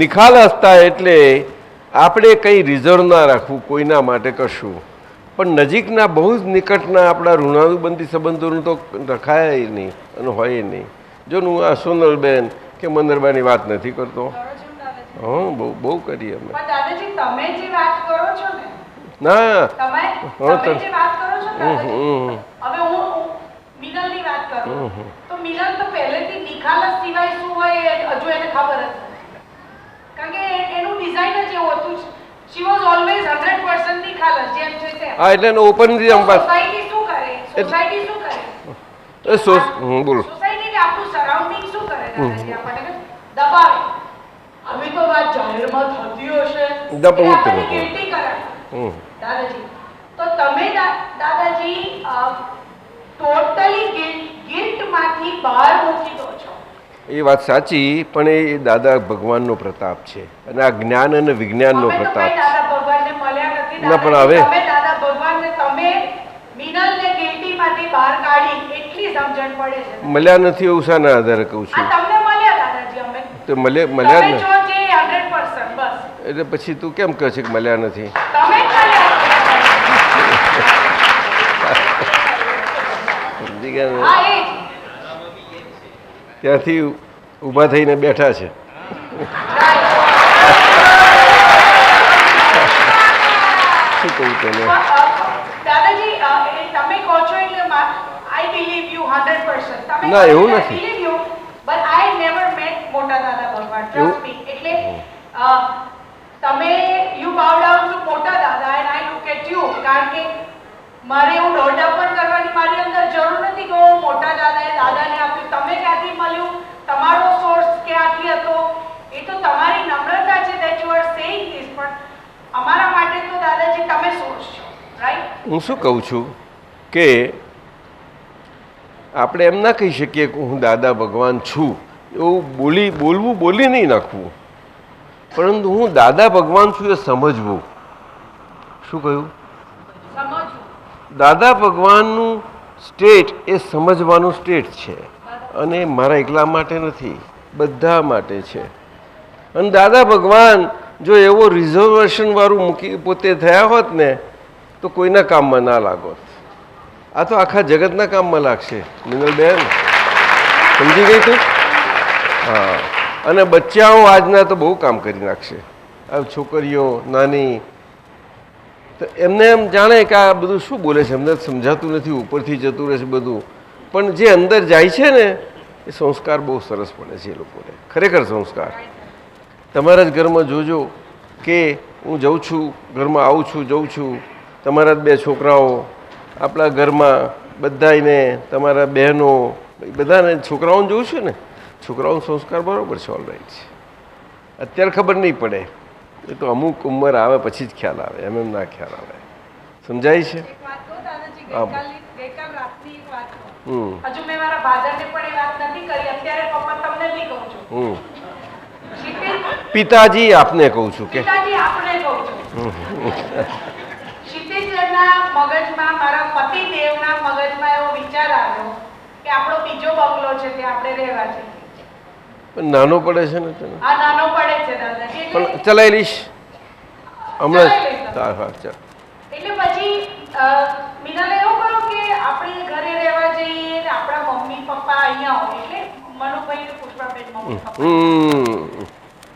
નિખાલસતા એટલે આપણે કંઈ રિઝર્વ ના રાખવું કોઈના માટે કશું, પણ નજીકના બહુ જ નિકટના આપણા ઋણાનુબંધી સંબંધોનું તો રખાય નહીં અને હોય નહીં. જો હું આ સોનલબેન કે મંદરબાની વાત નથી કરતો. હા, બહુ કરીએ અમે. દાદાજી તમે જે વાત કરો છો ને, ના, તમે જે વાત કરો છો દાદાજી, હવે હું મિનલની વાત કરું તો મિનલ તો પહેલેથી નિખાલસ સિવાય શું હોય હજુ એને ખબર જ નથી. કારણ કે એનું ડિઝાઇન જ એવું હતું. she was always 100% નિખાલસ જેમ છે તેમ. હા, એટલે ઓપન રીતે સોસાયટી શું કરે? બોલો. સોસાયટી ને આપણું સરાઉન્ડિંગ શું કરે દાદાજી? આપણને દબાવે. હવે તો વાત જાહેરમાં થતી હશે, ગિલ્ટી કરાય દાદાજી. તો તમે દાદાજી ટોટલી ગિલ્ટમાંથી બહાર મૂકી દો છો. એ વાત સાચી, પણ એ દાદા ભગવાનનો પ્રતાપ છે અને આ જ્ઞાન અને વિજ્ઞાનનો પ્રતાપ છે. દાદા ભગવાનને મળ્યા નથી. ના, પણ હવે તમે દાદા ભગવાનને તમે મિનલને ગિલ્ટીમાંથી બહાર કાઢી એટલી સમજણ પડે છે. મળ્યા નથી એવું શાના આધારે કહું આ છું? તમને મળ્યા દાદાજી અમે. તો મળ્યા જ તમે ને, જો જે 100% બસ. એટલે પછી તું કેમ કહે છે કે મળ્યા નથી? તમે જ મળ્યા. સમજી ગયા ને? હા એ જ. ત્યાંથી ઊભા થઈને બેઠા છે. શું કહું તને? દાદાજી તમે કહો છો એટલે આઈ બિલીવ યુ 100%. તમે ના, એવું નથી. Believe you but I never met મોટા દાદા ભગવાન. Trust me. એટલે તમે યુ બાઉ ડાઉન ટુ મોટા દાદા and I look at you. કારણ કે મારે એવું દોઢા પણ કરવાની મારી અંદર જરૂર નથી કે હું મોટા દાદાએ દાદાને આપ્યું. તમે ક્યાંથી મળ્યું, તમારો સોર્સ ક્યાંથી હતો, એ તો તમારી નમ્રતા છે that you are saying this. પણ અમારા માટે તો દાદાજી તમે સોર્સ છો, રાઈટ? હું શું કહું છું કે આપણે એમ ના કહી શકીએ કે હું દાદા ભગવાન છું, એવું બોલી નહીં નાખવું, પરંતુ હું દાદા ભગવાન છું એ સમજવું. શું કહ્યું? સમજવું. દાદા ભગવાનનું સ્ટેટ એ સમજવાનું સ્ટેટ છે, અને મારા એકલા માટે નથી, બધા માટે છે. અને દાદા ભગવાન જો એવો રિઝર્વેશન વાળું મૂકી પોતે થયા હોત ને તો કોઈના કામમાં ના લાગોત. આ તો આખા જગતના કામમાં લાગશે. મિનલબેન સમજી ગઈ તું? હા. અને બચ્ચાઓ આજના તો બહુ કામ કરી નાખશે. આ છોકરીઓ નાની તો એમને એમ જાણે કે આ બધું શું બોલે છે, એમને સમજાતું નથી, ઉપરથી જતું રહે છે બધું. પણ જે અંદર જાય છે ને એ સંસ્કાર બહુ સરસ પડે છે એ લોકોને, ખરેખર સંસ્કાર. તમારા જ ઘરમાં જોજો કે હું જઉં છું, ઘરમાં આવું છું, જઉં છું, તમારા જ બે છોકરાઓ આપણા ઘરમાં બધાને, તમારા બહેનો બધાને છોકરાઓને જોઉં છું ને, છોકરાઓનો સંસ્કાર બરાબર છે, ઓલરાઈટ છે. અત્યારે ખબર નહીં પડે, એ તો અમુક ઉંમર આવે પછી જ ખ્યાલ આવે, એમ ના ખ્યાલ આવે. સમજાય છે? એક વાત કહું દાદાજી, હા. ગઈકાલ રાતની એક વાત કહું. હમ હજુ મેં મારા ફાધરને પણ એ વાત નથી કરી. અત્યારે પપ્પા તમને બી કહું છું. હમ ક્ષિતિજ, પિતાજી આપને કહું છું કે પિતાજી આપણે કહું છું. ક્ષિતિજના મગજમાં, મારા પતિદેવના મગજમાં એવો વિચાર આવ્યો કે આપણો બીજો બંગલો છે તે આપણે રહેવા છે. પણ નાનો પડે છે ને તને. આ નાનો પડે છે દાદાજી. પણ એટલે ચલાવી લઈશ હમણાં ચલાવી લઈશ. હા હા ચાલ. એટલે પછી મીનાને એવું કહ્યું કે આપણે ઘરે રહેવા જઈએ ને આપણા મમ્મી પપ્પા અહીંયા હોય. એટલે મનુભાઈ ને પુષ્પાબેન મમ્મી પપ્પા.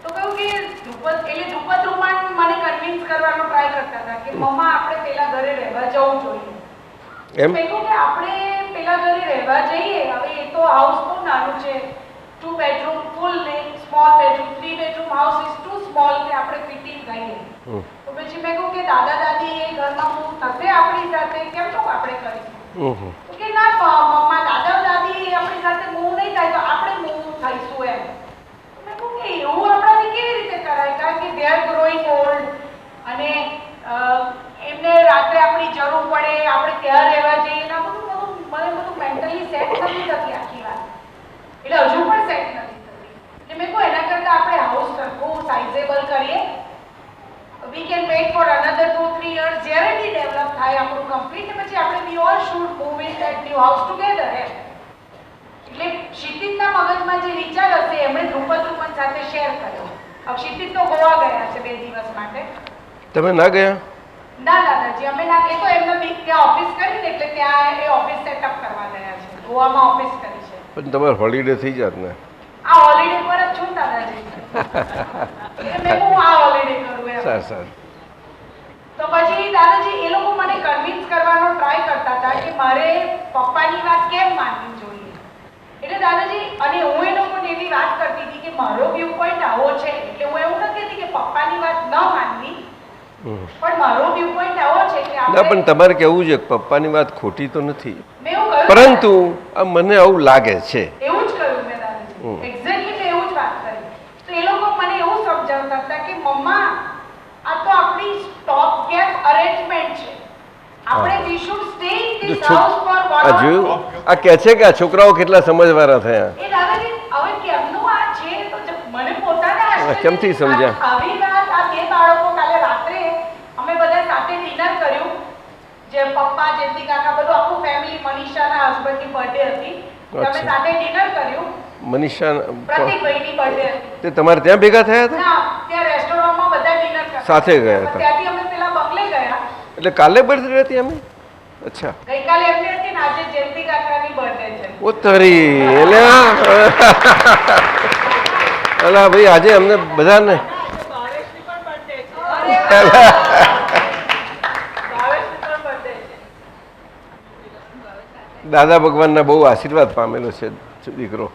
તો કહ્યું કે ધ્રુપદ રૂપાન મને કન્વિન્સ કરવાનો ટ્રાય કરતા હતા કે મમ્મા આપણે પેલા ઘરે રહેવા જવું જોઈએ. એમ મેં કહ્યું કે આપણે પેલા ઘરે રહેવા જઈએ. હવે એ તો હાઉસ બહુ નાનું છે, 2 bedroom full ને small bedroom, 3 bedroom house is too small કે આપણે ફિટિંગ થઈએ. તો પછી મેં કહ્યું કે દાદા દાદી એ ઘરમાં મૂવ થશે આપણી સાથે, કેમ તો આપણે કરીશું? તો કે ના મમ્મા, દાદા દાદી આપણી સાથે મૂવ નહીં થાય તો આપણે મૂવ થઈશું એમ. તો મેં કહ્યું કે એવું આપણાથી કેવી રીતે કરાય? કારણ કે they are growing old અને એમને રાત્રે આપણી જરૂર પડે, આપણે ત્યાં રહેવા જઈએ ને આ બધું મને બધું મેન્ટલી સેટ નથી થતી આખી વાત. એટલે હજુ પણ સેટ નથી થતી. એટલે મેં કહ્યું એના કરતાં આપણે હાઉસ સરખું સાઇઝેબલ કરીએ. We can weight four another 2-3 years. જ્યારે બી ડેવલપ થાય આપણું કમ્પ્લીટ, પછી આપણે we all should move in that new house together એમ. એટલે ક્ષિતિજના મગજમાં જે વિચાર હશે એમણે ધ્રુપદ રૂપન સાથે શેર કર્યો. હવે ક્ષિતિજ તો ગોવા ગયા છે 2 દિવસ માટે. તમે ના ગયા? ના દાદાજી, અમે ના. એ તો એમને બી ત્યાં ઓફિસ કરી ને એટલે ત્યાં એ ઓફિસ સેટઅપ કરવા ગયા છે. ગોવામાં ઓફિસ કરી છે. પણ તમારે હોલિડે થઈ જાત ને. આ હોલિડે પર જ છું દાદાજી. એટલે મેં હું આ હોલિડે કરું એમ. સારું સારું. તો પછી દાદાજી એ લોકો મને કન્વિન્સ કરવાનો ટ્રાય કરતા હતા કે મારે પપ્પાની વાત કેમ માનવી જોઈએ. એટલે દાદાજી, અને હું એ લોકોને એવી વાત કરતી હતી કે મારો વ્યૂ પોઈન્ટ આવો છે. એટલે હું એવું નથી કહેતી કે પપ્પાની વાત ન માનવી, પણ મારો વ્યૂ પોઈન્ટ આવો છે કે ના, આપણે પણ તમારે કહેવું છે કે પપ્પાની વાત ખોટી તો નથી, મેં એવું કહ્યું. પરંતુ આ મને આવું લાગે છે. એવું જ કહ્યું મેં દાદાજી. એક્ઝેક્ટલી મેં એવું જ વાત કરી. તો એ લોકો મને એવું સમજાવતા હતા કે મમ્મા, આ તો આપણી સ્ટોપ ગેપ અરેન્જમેન્ટ છે. આપણે we should stay in this house for આ 1 જોયું? આ કહે છે કે આ છોકરાઓ કેટલા સમજવાના થયા. એ દાદાજી હવે કેમનું આ છે તો મને પોતાને આશ્ચર્ય કેમથી સમજ્યા? આવી વાત આ 2 બાળકો કાલે રાત્રે અમે બધા સાથે ડિનર કર્યું. જે પપ્પા પપ્પા જેથી કાકા બધું આખું ફેમિલી મનીષાના હસબન્ડની બર્થડે હતી તમે અચ્છા. સાથે ડિનર કર્યું મનીષા પ્રતિકભાઈની બર્થડે હતી તે તમારે ત્યાં ભેગા થયા હતા ના ત્યાં રેસ્ટોરન્ટમાં બધા ડિનર કર્યા સાથે ગયા હતા. ત્યાંથી અમે પેલા બંગલે ગયા એટલે કાલે બર્થડે હતી અમે અચ્છા ગઈકાલે એમની હતી ને આજે જયંતિ કાકાની બર્થડે છે ઓ તરી એટલે અલા ભાઈ આજે અમને બધાને ભાવેશની પણ બર્થડે છે અરે વાહ. ભાવેશની પણ બર્થડે છે દાદા ભગવાનના બહુ આશીર્વાદ પામેલો છે દીકરો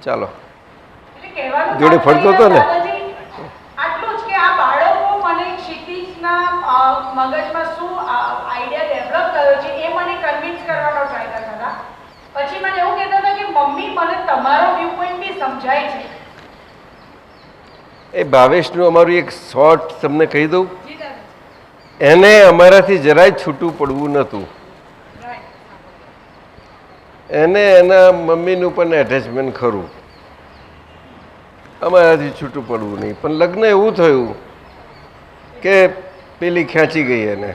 ચાલો એટલે કહેવાનું જોડે ફરતો હતો ને? દાદાજી, આટલું જ કે આ બાળકો મને ક્ષિતિજના મગજમાં શું આઈડિયા ડેવલપ થયો છે એ મને કન્વિન્સ કરવાનો ટ્રાય કરતા હતા પછી મને એવું કહેતા હતા કે મમ્મી મને તમારો વ્યૂ પોઈન્ટ બી સમજાય છે એ ભાવેશનું અમારું એક શોર્ટ તમને કહી દઉં જી દાદાજી એને અમારાથી જરાય છૂટું પડવું નહોતું રાઈટ એને એના મમ્મીનું પણ એટેચમેન્ટ ખરું અમારાથી છૂટું પડવું નહીં પણ લગ્ન એવું થયું કે પેલી ખેંચી ગઈ એને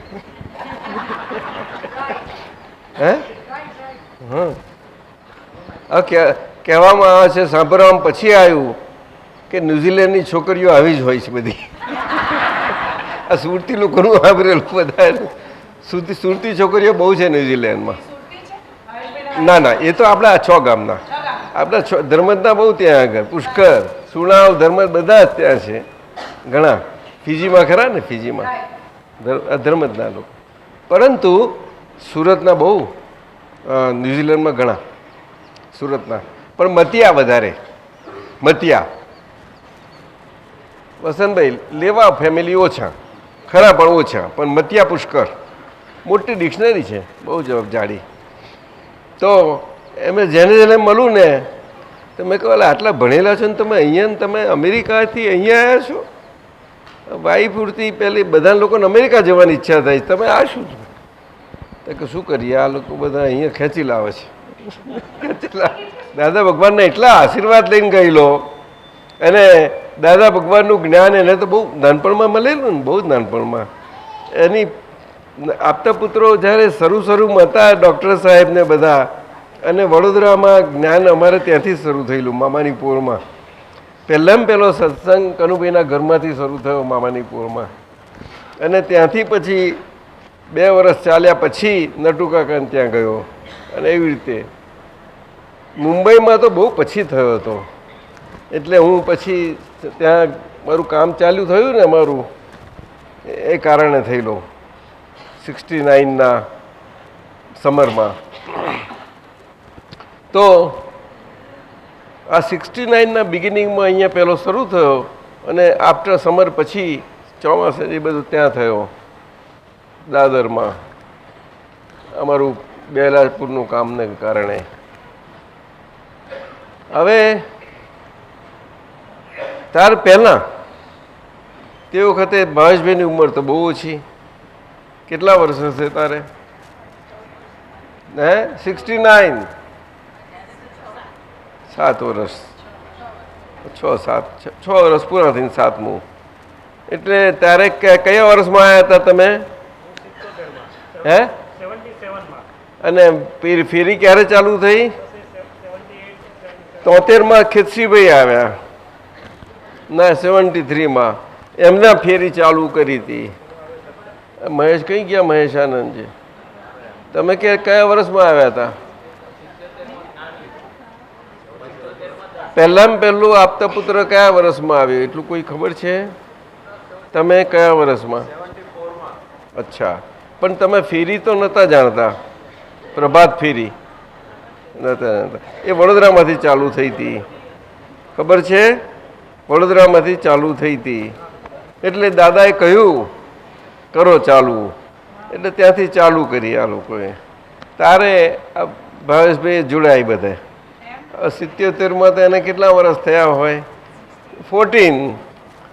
હે હા કહેવામાં આવે છે સાંભળવામાં પછી આવ્યું કે ન્યુઝીલેન્ડની છોકરીઓ આવી જ હોય છે બધી આ સુરતી લોકોનું સાંભળેલું બધા સુરતી છોકરીઓ બહુ છે ન્યુઝીલેન્ડમાં સુરતી છે ભાવેશભાઈ ના ના એ તો આપણા છ ગામના આપણા ધર્મદના બહુ ત્યાં આગળ પુષ્કર સુણાવ ધર્મદ બધા જ ત્યાં છે ઘણા ફિજીમાં ખરા ને ફિજીમાં ધર્મદના લોકો પરંતુ સુરતના બહુ ન્યુઝીલેન્ડમાં ઘણા સુરતના પણ મતિયા વધારે મતિયા વસંતભાઈ લેવા ફેમિલી ઓછા ખરા પણ ઓછા પણ મતિયા પુષ્કર મોટી ડિક્શનરી છે બહુ જાડી તો એમે જેને જેને મળું ને તો મેં કહું આટલા ભણેલા છો ને તમે અહીંયા ને તમે અમેરિકાથી અહીંયા આવ્યા છો વાઈફ ઉડતી પહેલી બધા લોકોને અમેરિકા જવાની ઈચ્છા થાય તમે આ શું છો તો કે શું કરીએ આ લોકો બધા અહીંયા ખેંચી લાવે છે ખેંચી લાવે દાદા ભગવાનના એટલા આશીર્વાદ લઈને ગયેલો અને દાદા ભગવાનનું જ્ઞાન એને તો બહુ નાનપણમાં મળેલું ને બહુ જ નાનપણમાં એની આપતા પુત્રો જ્યારે શરૂમાં હતા ડૉક્ટર સાહેબને બધા અને વડોદરામાં જ્ઞાન અમારે ત્યાંથી શરૂ થયેલું મામાની પોળમાં પહેલાં પહેલો સત્સંગ કનુભાઈના ઘરમાંથી શરૂ થયો મામાની પોળમાં અને ત્યાંથી પછી 2 વર્ષ ચાલ્યા પછી નટુકાકાને ત્યાં ગયો અને એવી રીતે મુંબઈમાં તો બહુ પછી થયો હતો એટલે હું પછી ત્યાં મારું કામ ચાલ્યું થયું ને અમારું એ કારણે થયેલો 69ના સમરમાં તો આ 69ના બિગિનિંગમાં અહીંયા પહેલો શરૂ થયો અને આફ્ટર સમર પછી ચોમાસે એ બધું ત્યાં થયો દાદરમાં અમારું બેલાપુરનું કામને કારણે હવે ત્યાર પહેલાં તે વખતે ભાવેશભાઈની ઉંમર તો બહુ ઓછી કેટલા વર્ષ હશે તારે હે 69 7 વર્ષ 6 વર્ષ પૂરા થઈને 7મું એટલે ત્યારે કયા વર્ષમાં આવ્યા હતા તમે હે અને ફેરી ક્યારે ચાલુ થઈ 73માં ખેતસીભાઈ આવ્યા ના 73માં એમના ફેરી ચાલુ કરી હતી મહેશ કઈ ગયા મહેશ આનંદજી તમે કયા વર્ષમાં આવ્યા હતા પહેલું આપતા પુત્ર કયા વર્ષમાં આવ્યું એટલું કોઈ ખબર છે તમે કયા વર્ષમાં અચ્છા પણ તમે ફેરી તો નહોતા જાણતા પ્રભાત ફેરી નહોતા જાણતા એ વડોદરામાંથી ચાલુ થઈ હતી ખબર છે વડોદરામાંથી ચાલુ થઈ હતી એટલે દાદાએ કહ્યું કરો ચાલુ એટલે ત્યાંથી ચાલુ કરી આ લોકોએ તારે ભાવેશભાઈ જોડાય બધે 77માં તો એને કેટલા વર્ષ થયા હોય 14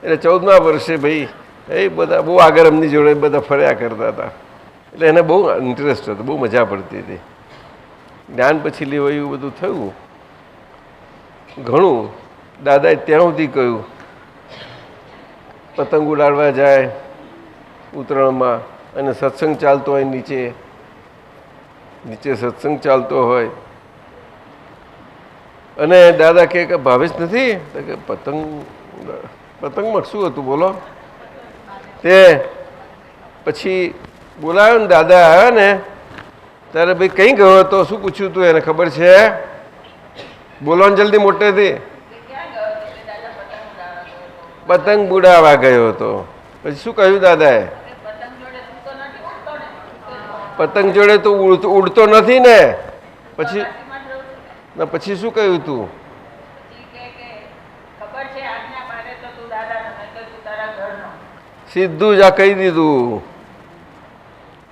એટલે 14મા વર્ષે ભાઈ એ બધા બહુ આગળ એમની જોડે બધા ફર્યા કરતા હતા એટલે એને બહુ ઇન્ટરેસ્ટ હતો બહુ મજા પડતી હતી જ્ઞાન પછી લેવાયું એવું બધું થયું ઘણું દાદાએ ત્યાં સુધી કહ્યું પતંગ ઉડાડવા જાય ઉત્તરાયણમાં અને સત્સંગ ચાલતો હોય નીચે સત્સંગ ચાલતો હોય અને દાદા કે ભાવેશ નથી તો કે પતંગમાં શું હતું બોલો તે પછી બોલાવ્યો ને દાદા આવ્યા ને ત્યારે ભાઈ કઈ ગયો હતો શું પૂછ્યું તું એને ખબર છે બોલો ને જલ્દી મોટેથી પતંગ બુડાવા ગયો હતો પછી શું કહ્યું દાદાએ પતંગ જોડે તો ઉડતો નથી ને પછી પછી શું કહ્યું તું સીધું જ આ કહી દીધું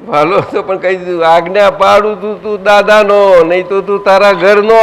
વાલો તો પણ કહી દીધું આજ્ઞા પાડું તું દાદાનો નહીં તો તું તારા ઘરનો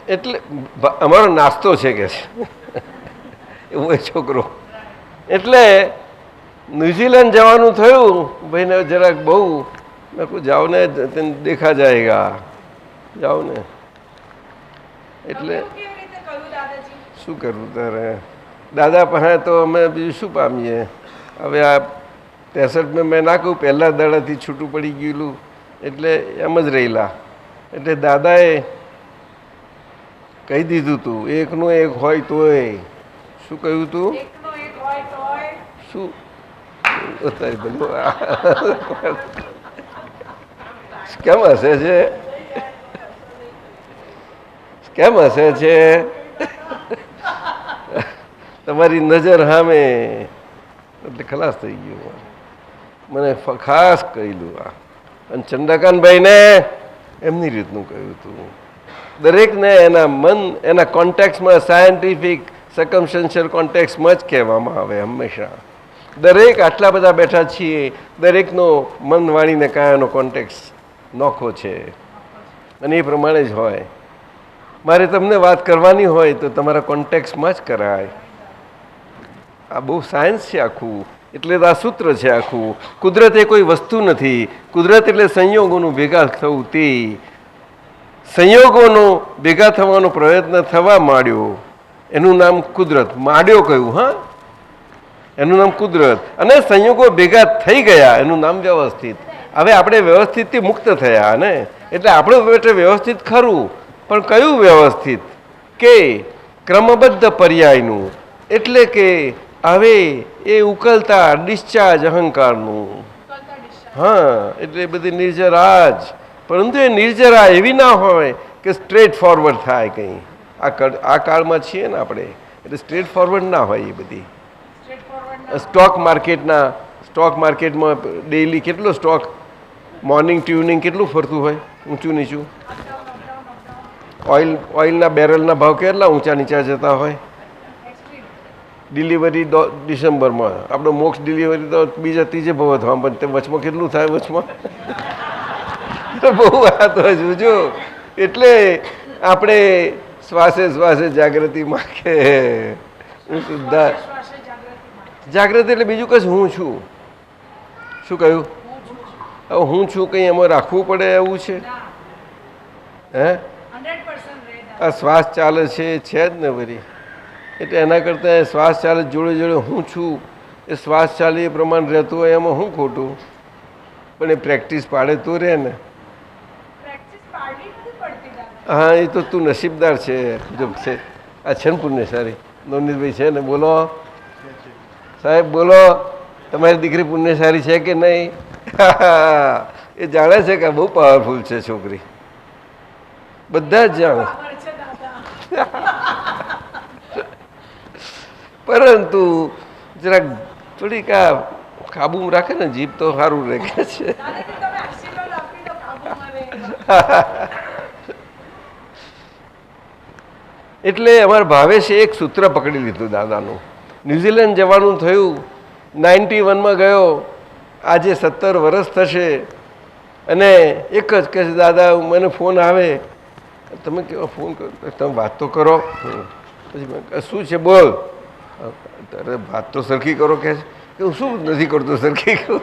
એટલે અમારો નાસ્તો છે કે છે એવો એ છોકરો એટલે ન્યુઝીલેન્ડ જવાનું થયું ભાઈને જરાક બહુ મેં કહું જાઓ ને દેખા જાયગા જાઓ ને એટલે શું કરવું તારે દાદા પાસે તો અમે બીજું શું પામીએ હવે આ 63 મેં ના કહું પહેલા દાડાથી છૂટું પડી ગયેલું એટલે એમ જ રહેલા એટલે દાદાએ કહી દીધું તું એકનું એક હોય તોય શું કહ્યું તું શું કેમ હશે છે કેમ હશે છે તમારી નજર સામે એટલે ખલાસ થઈ ગયું મને ખાસ કહેલું આ અને ચંદ્રકાંતભાઈને એમની રીતનું કહ્યું હતું દરેકને એના મન એના કોન્ટેક્સમાં સાયન્ટિફિક સર્કમસ્ટન્શિયલ કોન્ટેક્સમાં જ કહેવામાં આવે હંમેશા દરેક આટલા બધા બેઠા છીએ દરેકનો મન વાણીને કાયાનો કોન્ટેક્સ નોખો છે અને એ પ્રમાણે જ હોય મારે તમને વાત કરવાની હોય તો તમારા કોન્ટેક્સમાં જ કરાય આ બહુ સાયન્સ છે આખું એટલે આ સૂત્ર છે આખું કુદરત એ કોઈ વસ્તુ નથી કુદરત એટલે સંયોગોનું ભેગા થવું તે સંયોગોનો ભેગા થવાનો પ્રયત્ન થવા માંડ્યો એનું નામ કુદરત માંડ્યો કહ્યું હા એનું નામ કુદરત અને સંયોગો ભેગા થઈ ગયા એનું નામ વ્યવસ્થિત હવે આપણે વ્યવસ્થિતથી મુક્ત થયા ને એટલે આપણું પેટે વ્યવસ્થિત ખરું પણ કયું વ્યવસ્થિત કે ક્રમબદ્ધ પર્યાયનું એટલે કે હવે એ ઉકલતા ડિસ્ચાર્જ અહંકારનું હા એટલે બધી નિર્જરા જ પરંતુ એ નિર્જરા એવી ના હોય કે સ્ટ્રેટ ફોરવર્ડ થાય કંઈ આ કાળમાં છીએ ને આપણે એટલે સ્ટ્રેટ ફોરવર્ડ ના હોય એ બધી સ્ટોક માર્કેટમાં ડેઇલી કેટલો સ્ટોક મોર્નિંગ ટ્યુનિંગ કેટલું ફરતું હોય ઊંચું નીચું ઓઇલના બેરલના ભાવ કેટલા ઊંચા નીચા જતા હોય ડિલિવરી ડિસેમ્બરમાં આપણો મોક્ષ ડિલિવરી તો બીજા ત્રીજે ભાવ થવા પણ તે વચમાં કેટલું થાય વચમાં બહુ વાત હોય જોજો એટલે આપણે શ્વાસે શ્વાસે જાગૃતિ માગે હું શુદ્ધા જાગૃતિ એટલે બીજું કશું હું છું શું કહ્યું હવે હું છું કંઈ એમાં રાખવું પડે એવું છે હે આ શ્વાસ ચાલે છે જ ને વળી એટલે એના કરતાં શ્વાસ ચાલે જોડે જોડે હું છું એ શ્વાસ ચાલે એ પ્રમાણે રહેતું હોય એમાં હું ખોટું પણ એ પ્રેક્ટિસ પાડે તો રહે ને હા એ તો તું નસીબદાર છે જો છે આ છે ને પુણ્ય સારી નવનીતભાઈ છે ને બોલો સાહેબ બોલો તમારી દીકરી પુણ્યશાળી છે કે નહીં એ જાણે છે કે બહુ પાવરફુલ છે છોકરી બધા જ જાણે પરંતુ જરાક થોડીક આ કાબુમાં રાખે ને જીભ તો સારું રહે છે એટલે અમારા ભાવેશે એક સૂત્ર પકડી લીધું દાદાનું ન્યુઝીલેન્ડ જવાનું થયું 91માં ગયો આજે 17 વર્ષ થશે અને એક જ કહે છે દાદા મને ફોન આવે. તમે કેવો ફોન કરો? તમે વાત તો કરો. પછી શું છે બોલ. અરે વાત તો સરખી કરો કે છે કે હું શું નથી કરતો સરખી કરું.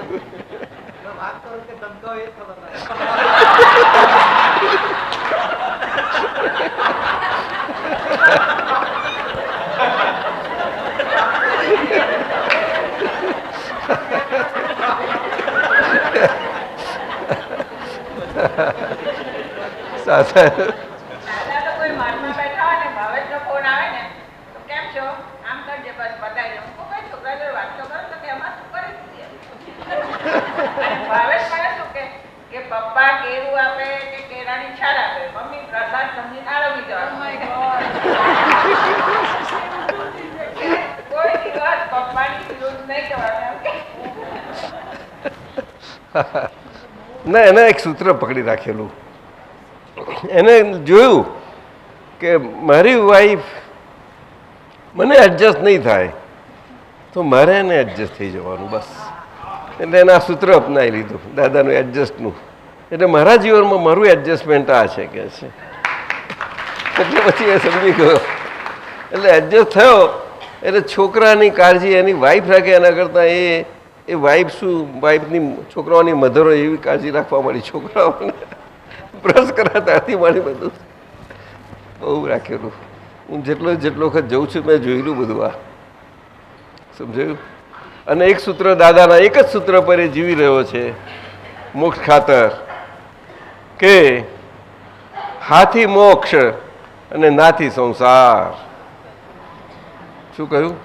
દાદા તો કોઈ માનમાં બેઠા હોય ને ભાવેશનો ફોન આવે ને તો કેમ છો આમ કરજે બસ બતાવી દઉં. હું કોઈ છોકરા જોડે વાત તો કરો તો કે એમાં શું કરી દીધી? અને ભાવેશ મને શું કે પપ્પા કેરું આપે કે કેળાની છાલ આપે, મમ્મી પ્રસાદ સમજીને આળવી જવાનું. કોઈ દિવસ પપ્પાની વિરુદ્ધ નહીં કહેવાનું એમ કે. ના એને એક સૂત્ર પકડી રાખેલું. એને જોયું કે મારી વાઈફ મને એડજસ્ટ નહીં થાય તો મારે એને એડજસ્ટ થઈ જવાનું બસ. એટલે એને આ સૂત્ર અપનાવી લીધું દાદાનું એડજસ્ટનું. એટલે મારા જીવનમાં મારું એડજસ્ટમેન્ટ આ છે કે છે. એટલે પછી એ સમજી ગયો. એટલે એડજસ્ટ થયો એટલે છોકરાની કાળજી એની વાઈફ રાખે એના કરતાં એ વાઈફ શું વાઈફની છોકરાઓની મધરો એવી કાળજી રાખવા મળી. છોકરાઓને બ્રશ કરાતાથી મારી બધું બહુ રાખેલું. હું જેટલો વખત જઉં છું મેં જોયેલું બધું આ સમજાયું. અને એક સૂત્ર દાદાના એક જ સૂત્ર પર એ જીવી રહ્યો છે મોક્ષ ખાતર કે હાથી મોક્ષ અને નાથી સંસાર. શું કહ્યું?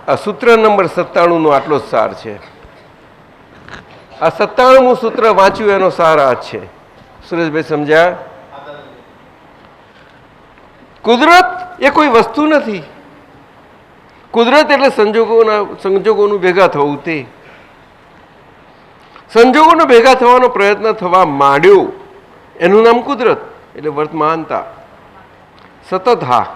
આ સૂત્ર નંબર 97 નો આટલો જ સાર છે. આ 97મું સૂત્ર વાંચ્યું એનો સાર આ છે. સુરેશભાઈ સમજ્યા? કુદરત એ કોઈ વસ્તુ નથી. કુદરત એટલે સંજોગોનું ભેગા થવું. તે સંજોગોનો ભેગા થવાનો પ્રયત્ન થવા માંડ્યો એનું નામ કુદરત એટલે વર્તમાનતા સતત. હા,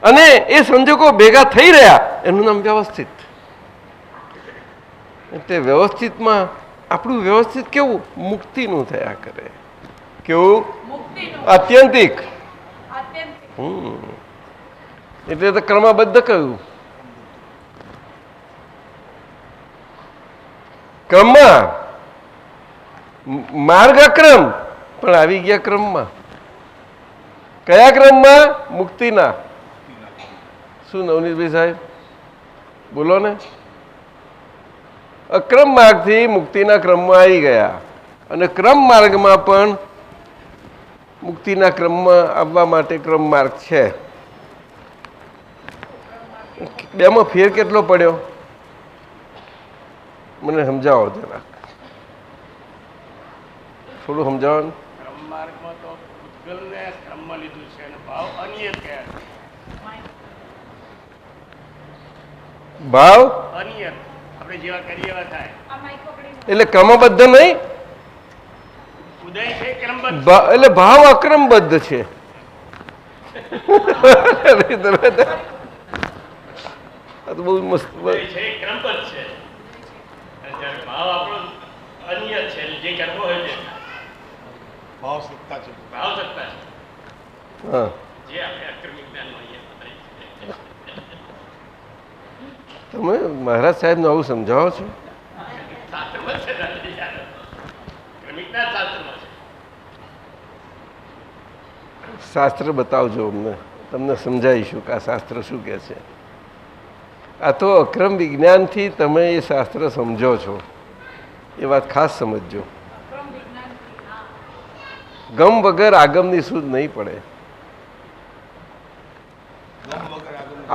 અને એ સંજોગો ભેગા થઈ રહ્યા એનું નામ વ્યવસ્થિત. તે વ્યવસ્થિતમાં આપણું વ્યવસ્થિત કેવું? મુક્તિનું થયા કરે. કેવું? આત્યંતિક. એટલે તો ક્રમબદ્ધ કહ્યું. ક્રમમાં માર્ગ અક્રમ પણ આવી ગયા ક્રમમાં. કયા ક્રમમાં? મુક્તિના. શું નવનીતભાઈ સાહેબ બોલો ને? અક્રમ માર્ગથી મુક્તિના ક્રમમાં આવી ગયા અને ક્રમ માર્ગમાં પણ મુક્તિના ક્રમમાં આવવા માટે ક્રમ માર્ગ છે. બેમાં ફેર કેટલો પડ્યો મને સમજાવો જરા. થોડું સમજાવો ને. ભાવ એટલે ક્રમબદ્ધ નહીં. એટલે ભાવ અક્રમબદ્ધ છે. બહુ મસ્ત. હા, તમે મહારાજ સાહેબ ને આવું સમજાવો છો? શાસ્ત્ર બતાવજો અમને, તમને સમજાવીશું કે આ શાસ્ત્ર શું કહે છે. આ તો અક્રમ વિજ્ઞાનથી તમે એ શાસ્ત્ર સમજો છો એ વાત ખાસ સમજજો. ગમ વગર આગમની સૂઝ નહીં પડે.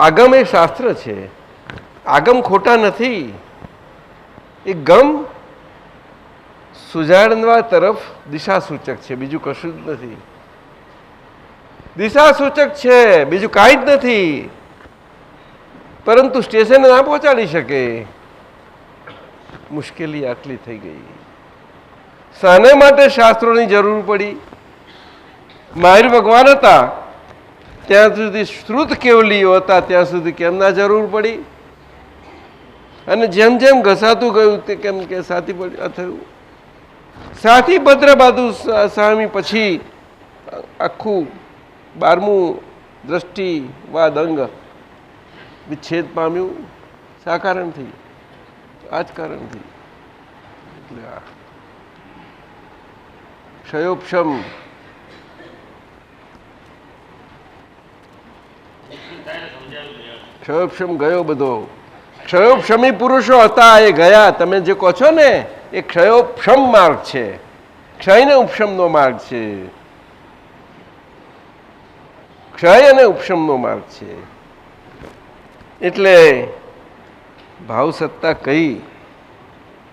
આગમ એ શાસ્ત્ર છે. આગમ ખોટા નથી. એ ગમ સુજાડવા તરફ દિશા સૂચક છે, બીજું કશું જ નથી. દિશા સૂચક છે, બીજું કાંઈ જ નથી. પરંતુ સ્ટેશને ના પહોંચાડી શકે. મુશ્કેલી આટલી થઈ ગઈ. શાને માટે શાસ્ત્રોની જરૂર પડી? માહિર ભગવાન હતા ત્યાં સુધી, શ્રુત કેવલીઓ હતા ત્યાં સુધી કેમ ના જરૂર પડી? અને જેમ જેમ ઘસાતું ગયું તે કેમ કે સાથી થયું. સાથી ભદ્ર બાજુ સામી પછી આખું 12મું દ્રષ્ટિ વાદ અંગ વિચ્છેદ પામ્યું. શા કારણથી? આ જ કારણથી. એટલે આ ક્ષયોપશમ ક્ષયોપશમ ગયો બધો. ક્ષયોપશમી પુરુષો હતા એ ગયા. તમે જે કહો છો ને એ ક્ષયોપશમ માર્ગ છે, ક્ષયને ઉપશમનો માર્ગ છે. ક્ષય અને ઉપશમનો માર્ગ છે. એટલે ભાવ સત્તા કઈ,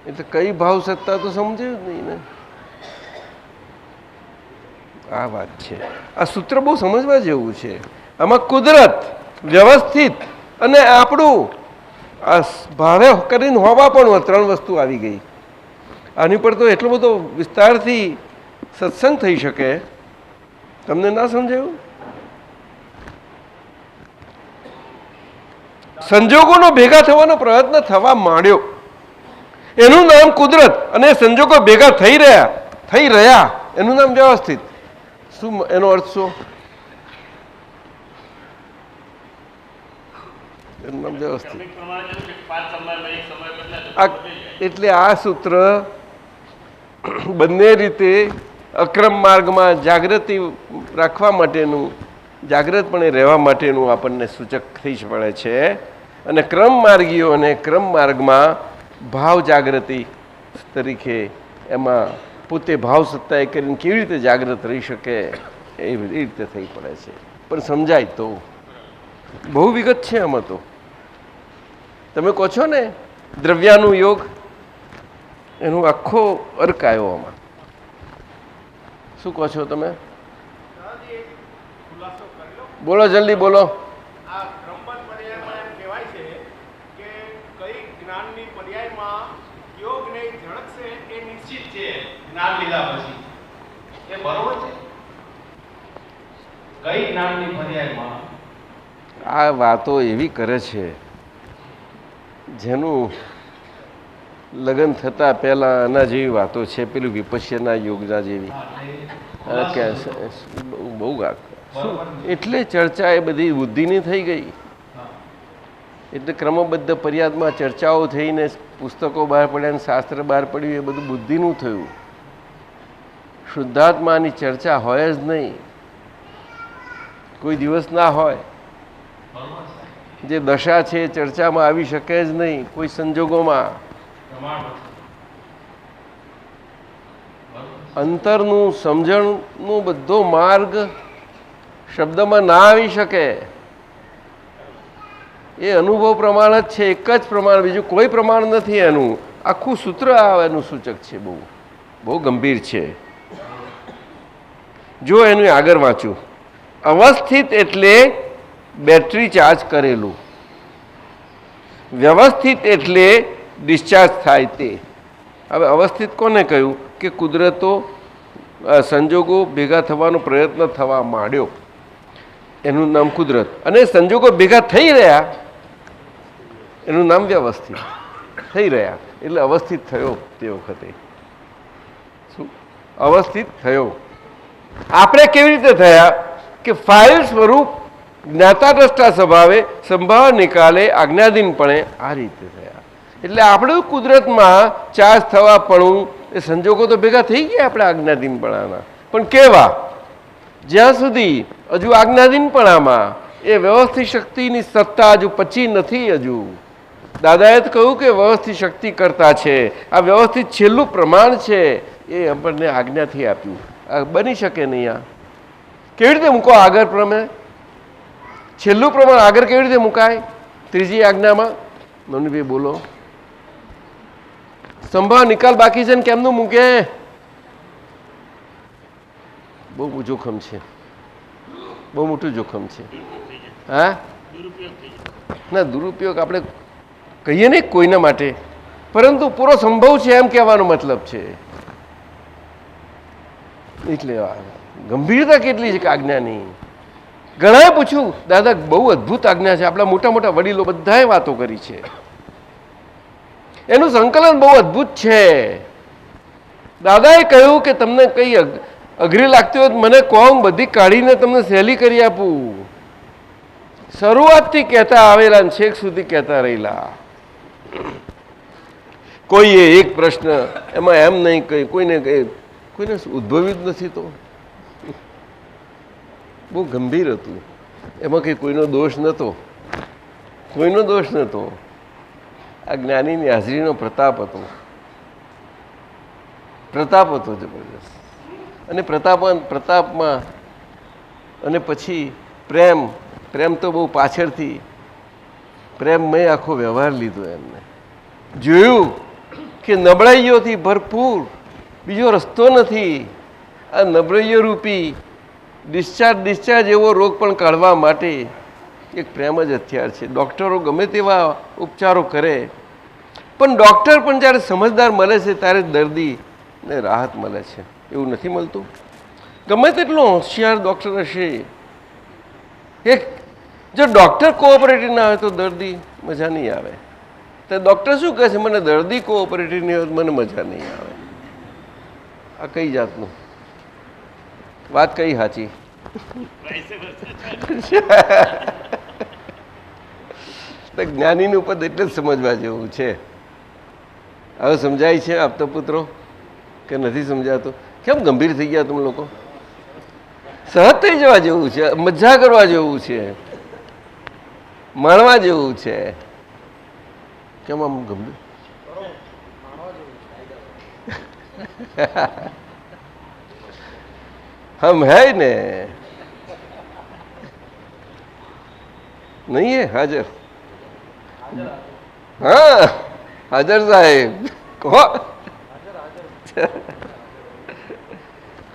એટલે કઈ ભાવ સત્તા તો સમજાયું જ નહીં ને. આ વાત છે. આ સૂત્ર બહુ સમજવા જેવું છે. આમાં કુદરત, વ્યવસ્થિત અને આપણું આ ભાવે કરીને હોવા પણ 3 વસ્તુ આવી ગઈ. આની પર તો એટલો બધો વિસ્તારથી સત્સંગ થઈ શકે. તમને ના સમજાયું? સંજોગોનો ભેગા થવાનો પ્રયત્ન થવા માંડ્યો, એનું નામ કુદરત. અને સંજોગો ભેગા થઈ રહ્યા એનું નામ વ્યવસ્થિત. શું એનો અર્થ? શું એનું નામ વ્યવસ્થિત. એટલે આ સૂત્ર બંને રીતે અક્રમ માર્ગમાં જાગૃતિ રાખવા માટેનું, જાગ્રતપણે રહેવા માટેનું આપણને સૂચક થઈ પડે છે. અને ક્રમ માર્ગીઓને ક્રમ માર્ગમાં ભાવ જાગૃતિ તરીકે એમાં પોતે ભાવ સત્તાએ કરીને કેવી રીતે જાગૃત રહી શકે એવી રીતે થઈ પડે છે. પણ સમજાય તો બહુ વિગત છે આમાં. તો તમે કહો છો ને દ્રવ્યાનું યોગ, એનો આખો અર્ક આવ્યો આમાં. શું કહો છો તમે? બોલો, જલ્દી બોલો. આ ક્રમબદ્ધ પર્યાયમાં એમ કહેવાય છે કે કઈ જ્ઞાનની પર્યાયમાં કયો જ્ઞેય ઝળકશે એ નિશ્ચિત છે જ્ઞાન લીધા પછી. એ બરોબર છે? કઈ જ્ઞાનની પર્યાયમાં આ વાતો એવી કરે છે જેનું લગ્ન થતા પહેલા આના જેવી વાતો છે. પેલું વિપશ્યના યોગના જેવી બહુ શું. એટલે ચર્ચા એ બધી બુદ્ધિની થઈ ગઈ. એટલે ક્રમબદ્ધ પર્યાદમાં ચર્ચાઓ થઈને પુસ્તકો બહાર પડ્યા અને શાસ્ત્ર બહાર પડ્યું. એ બધું બુદ્ધિનું થયું. શુદ્ધાત્માની ચર્ચા હોય જ નહીં, કોઈ દિવસ ના હોય. જે દશા છે એ ચર્ચામાં આવી શકે જ નહીં કોઈ સંજોગોમાં. અંતરનું સમજણનો બધો માર્ગ શબ્દમાં ના આવી શકે. એ અનુભવ પ્રમાણ જ છે, એક જ પ્રમાણ, બીજું કોઈ પ્રમાણ નથી. એનું આખું સૂત્ર એનું સૂચક છે. બહુ બહુ ગંભીર છે. જો એનું આગળ વાંચું. અવસ્થિત એટલે બેટરી ચાર્જ કરેલું, વ્યવસ્થિત એટલે ડિસ્ચાર્જ થાય તે. હવે અવસ્થિત કોને કહ્યું? કે કુદરતો સંજોગો ભેગા થવાનો પ્રયત્ન થવા માંડ્યો, એનું નામ કુદરત. અને સંજોગો ભેગા થઈ રહ્યા એનું નામ વ્યવસ્થિત. થઈ રહ્યા એટલે અવસ્થિત થયો. તે વખતે શું અવસ્થિત થયો? આપણે કેવી રીતે થયા? કે ફાઇલ સ્વરૂપ જ્ઞાતા દ્રષ્ટા સ્વભાવે સંભાવ નિકાલે આજ્ઞાધીનપણે આ રીતે થયા. એટલે આપણે કુદરતમાં ચાર્જ થવા પણ એ સંજોગો તો ભેગા થઈ ગયા આપણે આજ્ઞાધીનપણાના. પણ કેવા? જ્યાં સુધી હજુ આજ્ઞાધીનપણામાં એ વ્યવસ્થિત શક્તિની સત્તા હજુ પચી નથી. હજુ દાદાએ કહ્યું કે વ્યવસ્થિત શક્તિ કરતા છે. આ વ્યવસ્થિત છેલ્લું પ્રમાણ છે એ આપણને આજ્ઞાથી આપ્યું. આ બની શકે નહીં. આ કેવી રીતે મૂકો આગળ પ્રમાણે? છેલ્લું પ્રમાણ આગળ કેવી રીતે મુકાય? ત્રીજી આજ્ઞામાં. મનુભાઈ બોલો. સંભાવ નિકાલ બાકી છે ને કેમનું મૂકે? બહુ જોખમ છે, બહુ મોટું જોખમ છે. હા ના, દુરુપયોગ આપણે કહીએ ને કોઈના માટે, પરંતુ પૂરો સંભવ છે એમ કહેવાનો મતલબ છે. એટલે ગંભીરતા કેટલી છે કે આજ્ઞાની. ઘણાએ પૂછ્યું દાદા બહુ અદ્ભુત આજ્ઞા છે. આપણા મોટા મોટા વડીલો બધાએ વાતો કરી છે. એનું સંકલન બહુ અદ્ભુત છે. દાદાએ કહ્યું કે તમને કઈ અઘરી લાગતી હોય મને કહો, બધી કાઢીને તમને સહેલી કરી આપું. શરૂઆતથી કહેતા આવેલા ને છેક સુધી કહેતા રહેલા. કોઈએ એક પ્રશ્ન એમાં એમ નહીં કહી, કોઈને ઉદ્ભવી જ નથી. તો બહુ ગંભીર હતું. એમાં કંઈ કોઈનો દોષ નહોતો, કોઈનો દોષ નહોતો. આ જ્ઞાનીની હાજરીનો પ્રતાપ હતો, પ્રતાપ હતો જબરદસ્ત. અને પ્રતાપમાં અને પછી પ્રેમ તો બહુ પાછળથી પ્રેમમય આખો વ્યવહાર લીધો. એમને જોયું કે નબળાઈઓથી ભરપૂર બીજો રસ્તો નથી. આ નબળાઈઓ રૂપી ડિસ્ચાર્જ એવો રોગ પણ કાઢવા માટે એક પ્રેમ જ હથિયાર છે. ડૉક્ટરો ગમે તેવા ઉપચારો કરે, પણ ડૉક્ટર પણ જ્યારે સમજદાર મળે છે ત્યારે દર્દીને રાહત મળે છે. એવું નથી મળતું. ગમે તેટલો હોશિયાર ડૉક્ટર હશે, જો ડૉક્ટર કોઓપરેટિવ ના હોય તો દર્દી મજા નહીં આવે. તો ડૉક્ટર શું કહે છે, મને દર્દી કોઓપરેટિવ નહીં હોય મને મજા નહીં આવે. આ કઈ જાતનું વાત કઈ સાચી? જ્ઞાનીનું પદ એટલે જ સમજવા જેવું છે. હવે સમજાય છે આપતા પુત્રો કે નથી સમજાતું? કેમ ગંભીર થઈ ગયા તમે લોકો? સહજ થઈ જવા જેવું છે, મજા કરવા જેવું છે, માણવા જેવું છે. કેમ આમ ગંભીર? हम है ने नहीं है हाजर? हाँ हाजर साहेब कहो.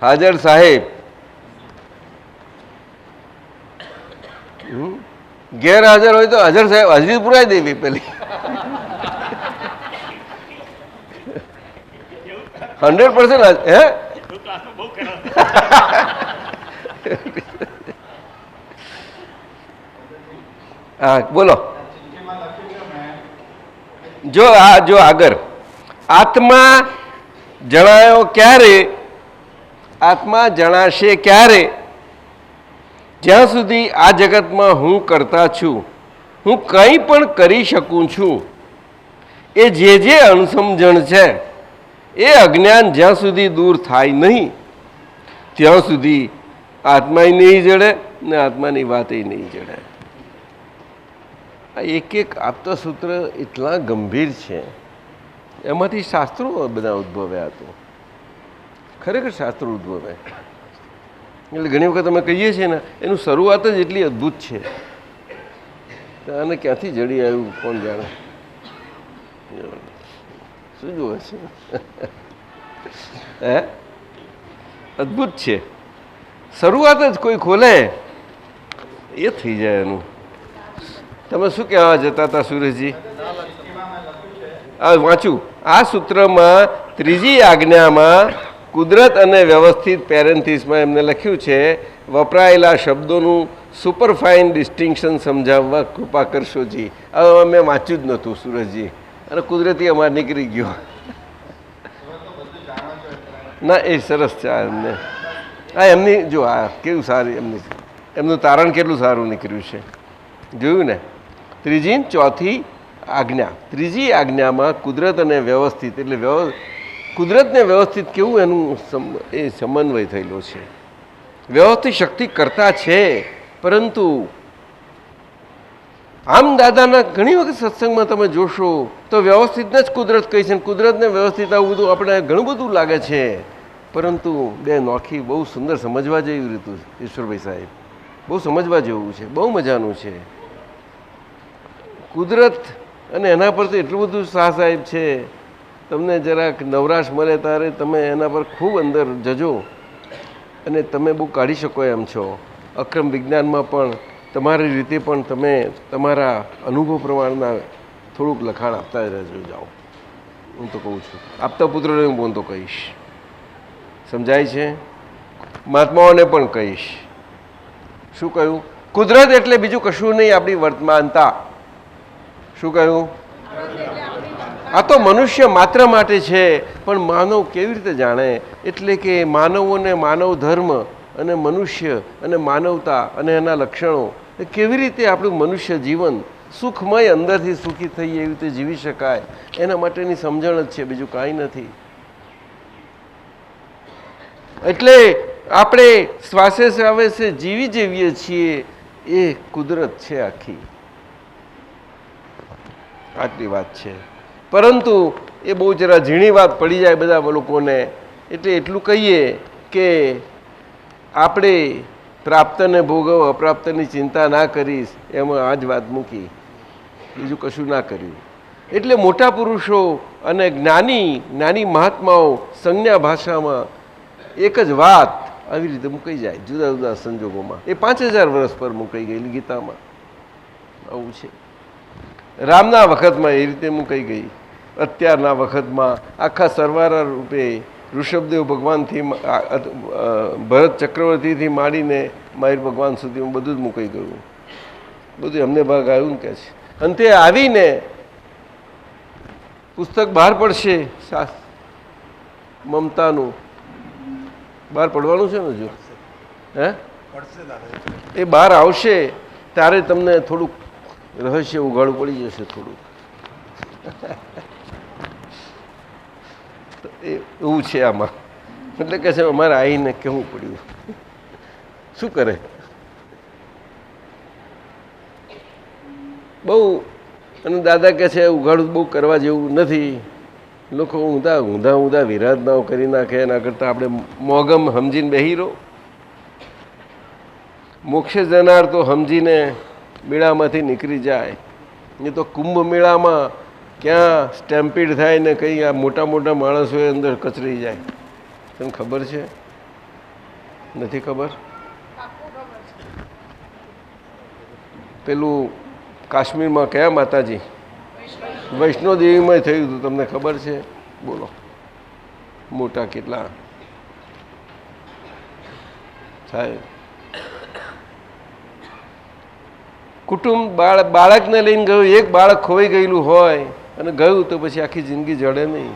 हाजर साहेब ગેરહાજર હોય તો હાજર સાહેબ હાજરી પુરાઈ દેવી પેલી. 100% હે? હા બોલો. જો આગળ આત્મા જણાયો ક્યારે? આત્મા જણાશે ક્યારે? જ્યાં સુધી આ જગતમાં હું કરતા છું, હું કંઈ પણ કરી શકું છું, એ જે અણસમજણ છે, એ અજ્ઞાન જ્યાં સુધી દૂર થાય નહીં ત્યાં સુધી આત્માય નહીં જડે ને આત્માની વાતે નહીં જડે. આ એક આપતા સૂત્ર એટલા ગંભીર છે. એમાંથી શાસ્ત્રો બધા ઉદ્ભવ્યા હતો. ખરેખર શાસ્ત્રો ઉદ્ભવે એટલે ઘણી વખત અમે કહીએ છીએ ને, એનું શરૂઆત જ એટલી અદ્ભુત છે. આને ક્યાંથી જડી આવ્યું કોણ જાણે? શું જોવે છે? હે અદ્ભુત છે. શરૂઆત જ કોઈ ખોલે એ થઈ જાય એનું. તમે શું કહેવા જતા હતા સુરેશજી? આ વાંચું. આ સૂત્રમાં ત્રીજી આજ્ઞામાં કુદરત અને વ્યવસ્થિત પેરેન્થિસમાં એમને લખ્યું છે, વપરાયેલા શબ્દોનું સુપરફાઇન ડિસ્ટિંક્શન સમજાવવા કૃપા કરશોજી. હવે મેં વાંચ્યું જ નહોતું સુરેશજી, અને કુદરતી અમારે નીકળી ગયો. ના એ સરસ છે એમને. આ એમની જો આ કેવું સારી એમનું તારણ કેટલું સારું નીકળ્યું છે. જોયું ને? ત્રીજી ચોથી આજ્ઞા. ત્રીજી આજ્ઞામાં કુદરત અને વ્યવસ્થિત એટલે કુદરતને વ્યવસ્થિત કેવું એનું એ સમન્વય થયેલો છે. વ્યવસ્થિત શક્તિ કરતા છે, પરંતુ આમ દાદાના ઘણી વખત સત્સંગમાં તમે જોશો તો વ્યવસ્થિતને જ કુદરત કહી છે. કુદરતને વ્યવસ્થિત આવું બધું આપણે ઘણું બધું લાગે છે, પરંતુ બે નોખી બહુ સુંદર સમજવા જેવી રીતું ઈશ્વરભાઈ સાહેબ, બહુ સમજવા જેવું છે, બહુ મજાનું છે. કુદરત અને એના પર તો એટલું બધું શાહ સાહેબ છે. તમને જરાક નવરાશ મળે ત્યારે તમે એના પર ખૂબ અંદર જજો અને તમે બહુ કાઢી શકો એમ છો. અક્રમ વિજ્ઞાનમાં પણ તમારી રીતે પણ તમે તમારા અનુભવ પ્રમાણના થોડુંક લખાણ આપતા રહેજો જાઓ. હું તો કહું છું, આપતા પુત્રોને હું તો કહીશ. સમજાય છે? મહાત્માઓને પણ કહીશ. શું કહ્યું? કુદરત એટલે બીજું કશું નહીં, આપણી વર્તમાનતા. શું કહ્યું? આ તો મનુષ્ય માત્ર માટે છે, પણ માનવ કેવી રીતે જાણે? એટલે કે માનવોને માનવ ધર્મ અને મનુષ્ય અને માનવતા અને એના લક્ષણો એ કેવી રીતે આપણું મનુષ્ય જીવન સુખમય અંદરથી સુખી થઈ એવી રીતે જીવી શકાય એના માટેની સમજણ જ છે, બીજું કાંઈ નથી. એટલે આપણે શ્વાસે શ્વાસે જીવીએ છીએ એ કુદરત છે આખી. આટલી વાત છે. પરંતુ એ બહુ જરા ઝીણી વાત પડી જાય બધા લોકોને. એટલે એટલું કહીએ કે આપણે પ્રાપ્તને ભોગવ, અપ્રાપ્તની ચિંતા ના કરીશ, એમાં આ જ વાત મૂકી, બીજું કશું ના કર્યું. એટલે મોટા પુરુષો અને જ્ઞાની મહાત્માઓ સંજ્ઞા ભાષામાં એક જ વાત આવી રીતે મૂકાઈ જાય જુદા જુદા સંજોગોમાં. એ 5000 વર્ષ પર મૂકાઈ ગયેલી ગીતામાં આવું છે. રામના વખતમાં એ રીતે મૂકાઈ ગઈ, અત્યારના વખતમાં આખા સરવારા રૂપે ઋષભદેવ ભગવાનથી ભરત ચક્રવર્તીથી માંડીને માહિર ભગવાન સુધી બધું જ મૂકાઈ ગયું. બધું અમને ભાગ આવ્યું ને કહે છે. અંતે આવીને પુસ્તક બહાર પડશે મમતાનું, બહાર પડવાનું છે ને જો એ બહાર આવશે ત્યારે તમને થોડુંક રહસ્ય ઉઘાડું પડી જશે થોડુંક. એવું છે આમાં. એટલે કે છે અમારે આવીને કેવું પડ્યું, શું કરે. બહુ અને દાદા કહે છે ઉઘાડું બહુ કરવા જેવું નથી. લોકો ઊંધા વિરાધનાઓ કરી નાખે, એના કરતાં આપણે મોગમ સમજીને બેહી રહો. મોક્ષે જનાર તો સમજીને મેળામાંથી નીકળી જાય. એ તો કુંભ મેળામાં ક્યાં સ્ટેમ્પીડ થાય ને કંઈ આ મોટા મોટા માણસો અંદર કચરી જાય. તને ખબર છે? નથી ખબર? પેલું કાશ્મીરમાં કયા માતાજી વૈષ્ણોદેવીમાં થયું હતું, તમને ખબર છે? બોલો. મોટા કેટલા થાય. કુટુંબ બાળકને લઈને ગયું, એક બાળક ખોવાઈ ગયેલું હોય અને ગયું તો પછી આખી જિંદગી જડે નહીં.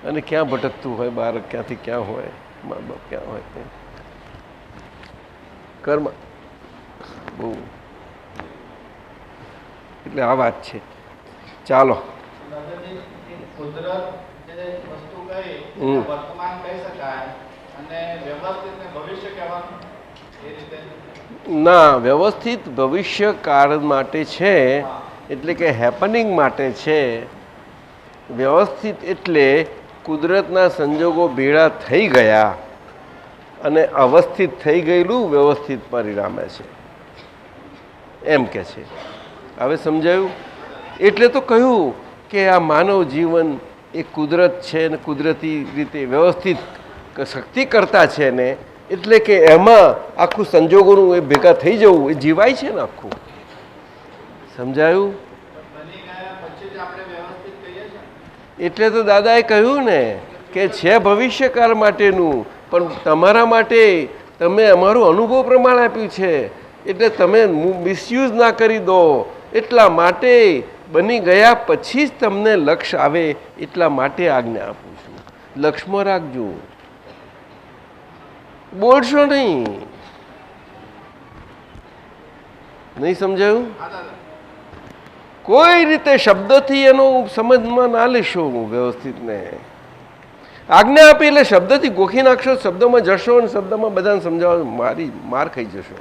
અને ક્યાં ભટકતું હોય બાળક, ક્યાંથી ક્યાં હોય, મા બાપ ક્યાં હોય તે કર્મ બહુ. એટલે આ વાત છે. ચાલો ના, વ્યવસ્થિત ભવિષ્ય કાળ માટે છે, એટલે કે હેપનિંગ માટે છે. વ્યવસ્થિત એટલે કુદરતના સંજોગો ભેળા થઈ ગયા અને અવસ્થિત થઈ ગયેલું વ્યવસ્થિત પરિણામે છે એમ કે છે. હવે સમજાયું? એટલે તો કહ્યું કે આ માનવ જીવન એ કુદરત છે ને કુદરતી રીતે વ્યવસ્થિત શક્તિ કરતા છે ને, એટલે કે એમાં આખું સંજોગોનું એ ભેગા થઈ જવું એ જીવાય છે ને આખું. સમજાયું? એટલે તો દાદાએ કહ્યું ને કે છે ભવિષ્યકાળ માટેનું, પણ તમારા માટે તમે અમારું અનુભવ પ્રમાણે આપ્યું છે, એટલે તમે મિસયુઝ ના કરી દો. એટલા માટે બની ગયા પછી જ તમને લક્ષ્ય આવે એટલા માટે આજ્ઞા આપું છું. લક્ષ્યમાં રાખજો, બોલશો નહીં. નહીં સમજાયું? કોઈ રીતે શબ્દથી એનો સમજમાં ના લેશો વ્યવસ્થિતને. આજ્ઞા આપી એટલે શબ્દથી ગોખી નાખશો, શબ્દોમાં જશો અને શબ્દમાં બધાને સમજાવો, માર ખાઈ જશો.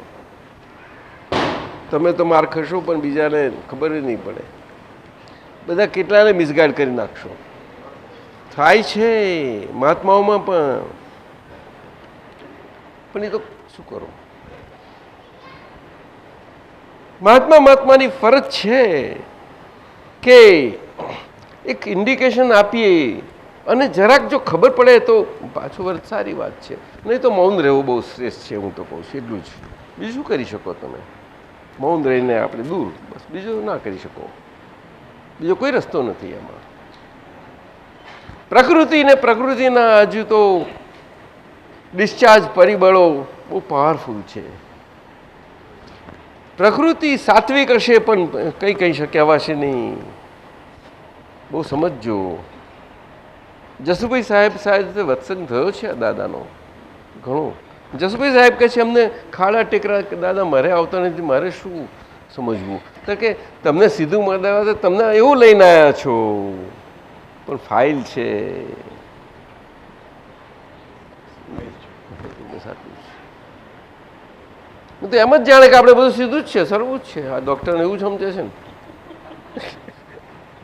તમે તો માર ખશો પણ બીજાને ખબર નહીં પડે. બધા કેટલાને મિસગાઈડ કરી નાખશો. થાય છે મહાત્માઓમાં પણ એ તો શું કરો. મહાત્માની ફરજ છે કે એક ઇન્ડિકેશન આપીએ અને જરાક જો ખબર પડે તો પાછું વર્ત સારી વાત છે, નહીં તો મૌન રહેવું બહુ શ્રેષ્ઠ છે. હું તો કહું છું એટલું જ. બીજું શું કરી શકો તમે? મૌન રહીને આપણે દૂર, બસ. બીજું ના કરી શકો. બીજો કોઈ રસ્તો નથી એમાં. પ્રકૃતિના હજુ તો ડિસ્ચાર્જ પરિબળો બહુ પાવરફુલ છે. પ્રકૃતિ સાત્વિક હશે પણ કંઈ કહી કહેવાશે નહીં. બહુ સમજજો. જસુભાઈ સાહેબ સાથે વત્સંગ થયો છે આ દાદાનો ઘણો. જસુભાઈ સાહેબ કહે છે અમને ખાડા ટેકરા દાદા મારે આવતા નથી, મારે શું સમજવું? તો કે તમને સીધું મળવા તો તમને એવું લઈને આવ્યા છો, પણ ફાઇલ છે. હું તો એમ જ જાણે કે આપણે બધું સીધું જ છે, સરવું જ છે. આ ડૉક્ટરને એવું સમજે છે ને.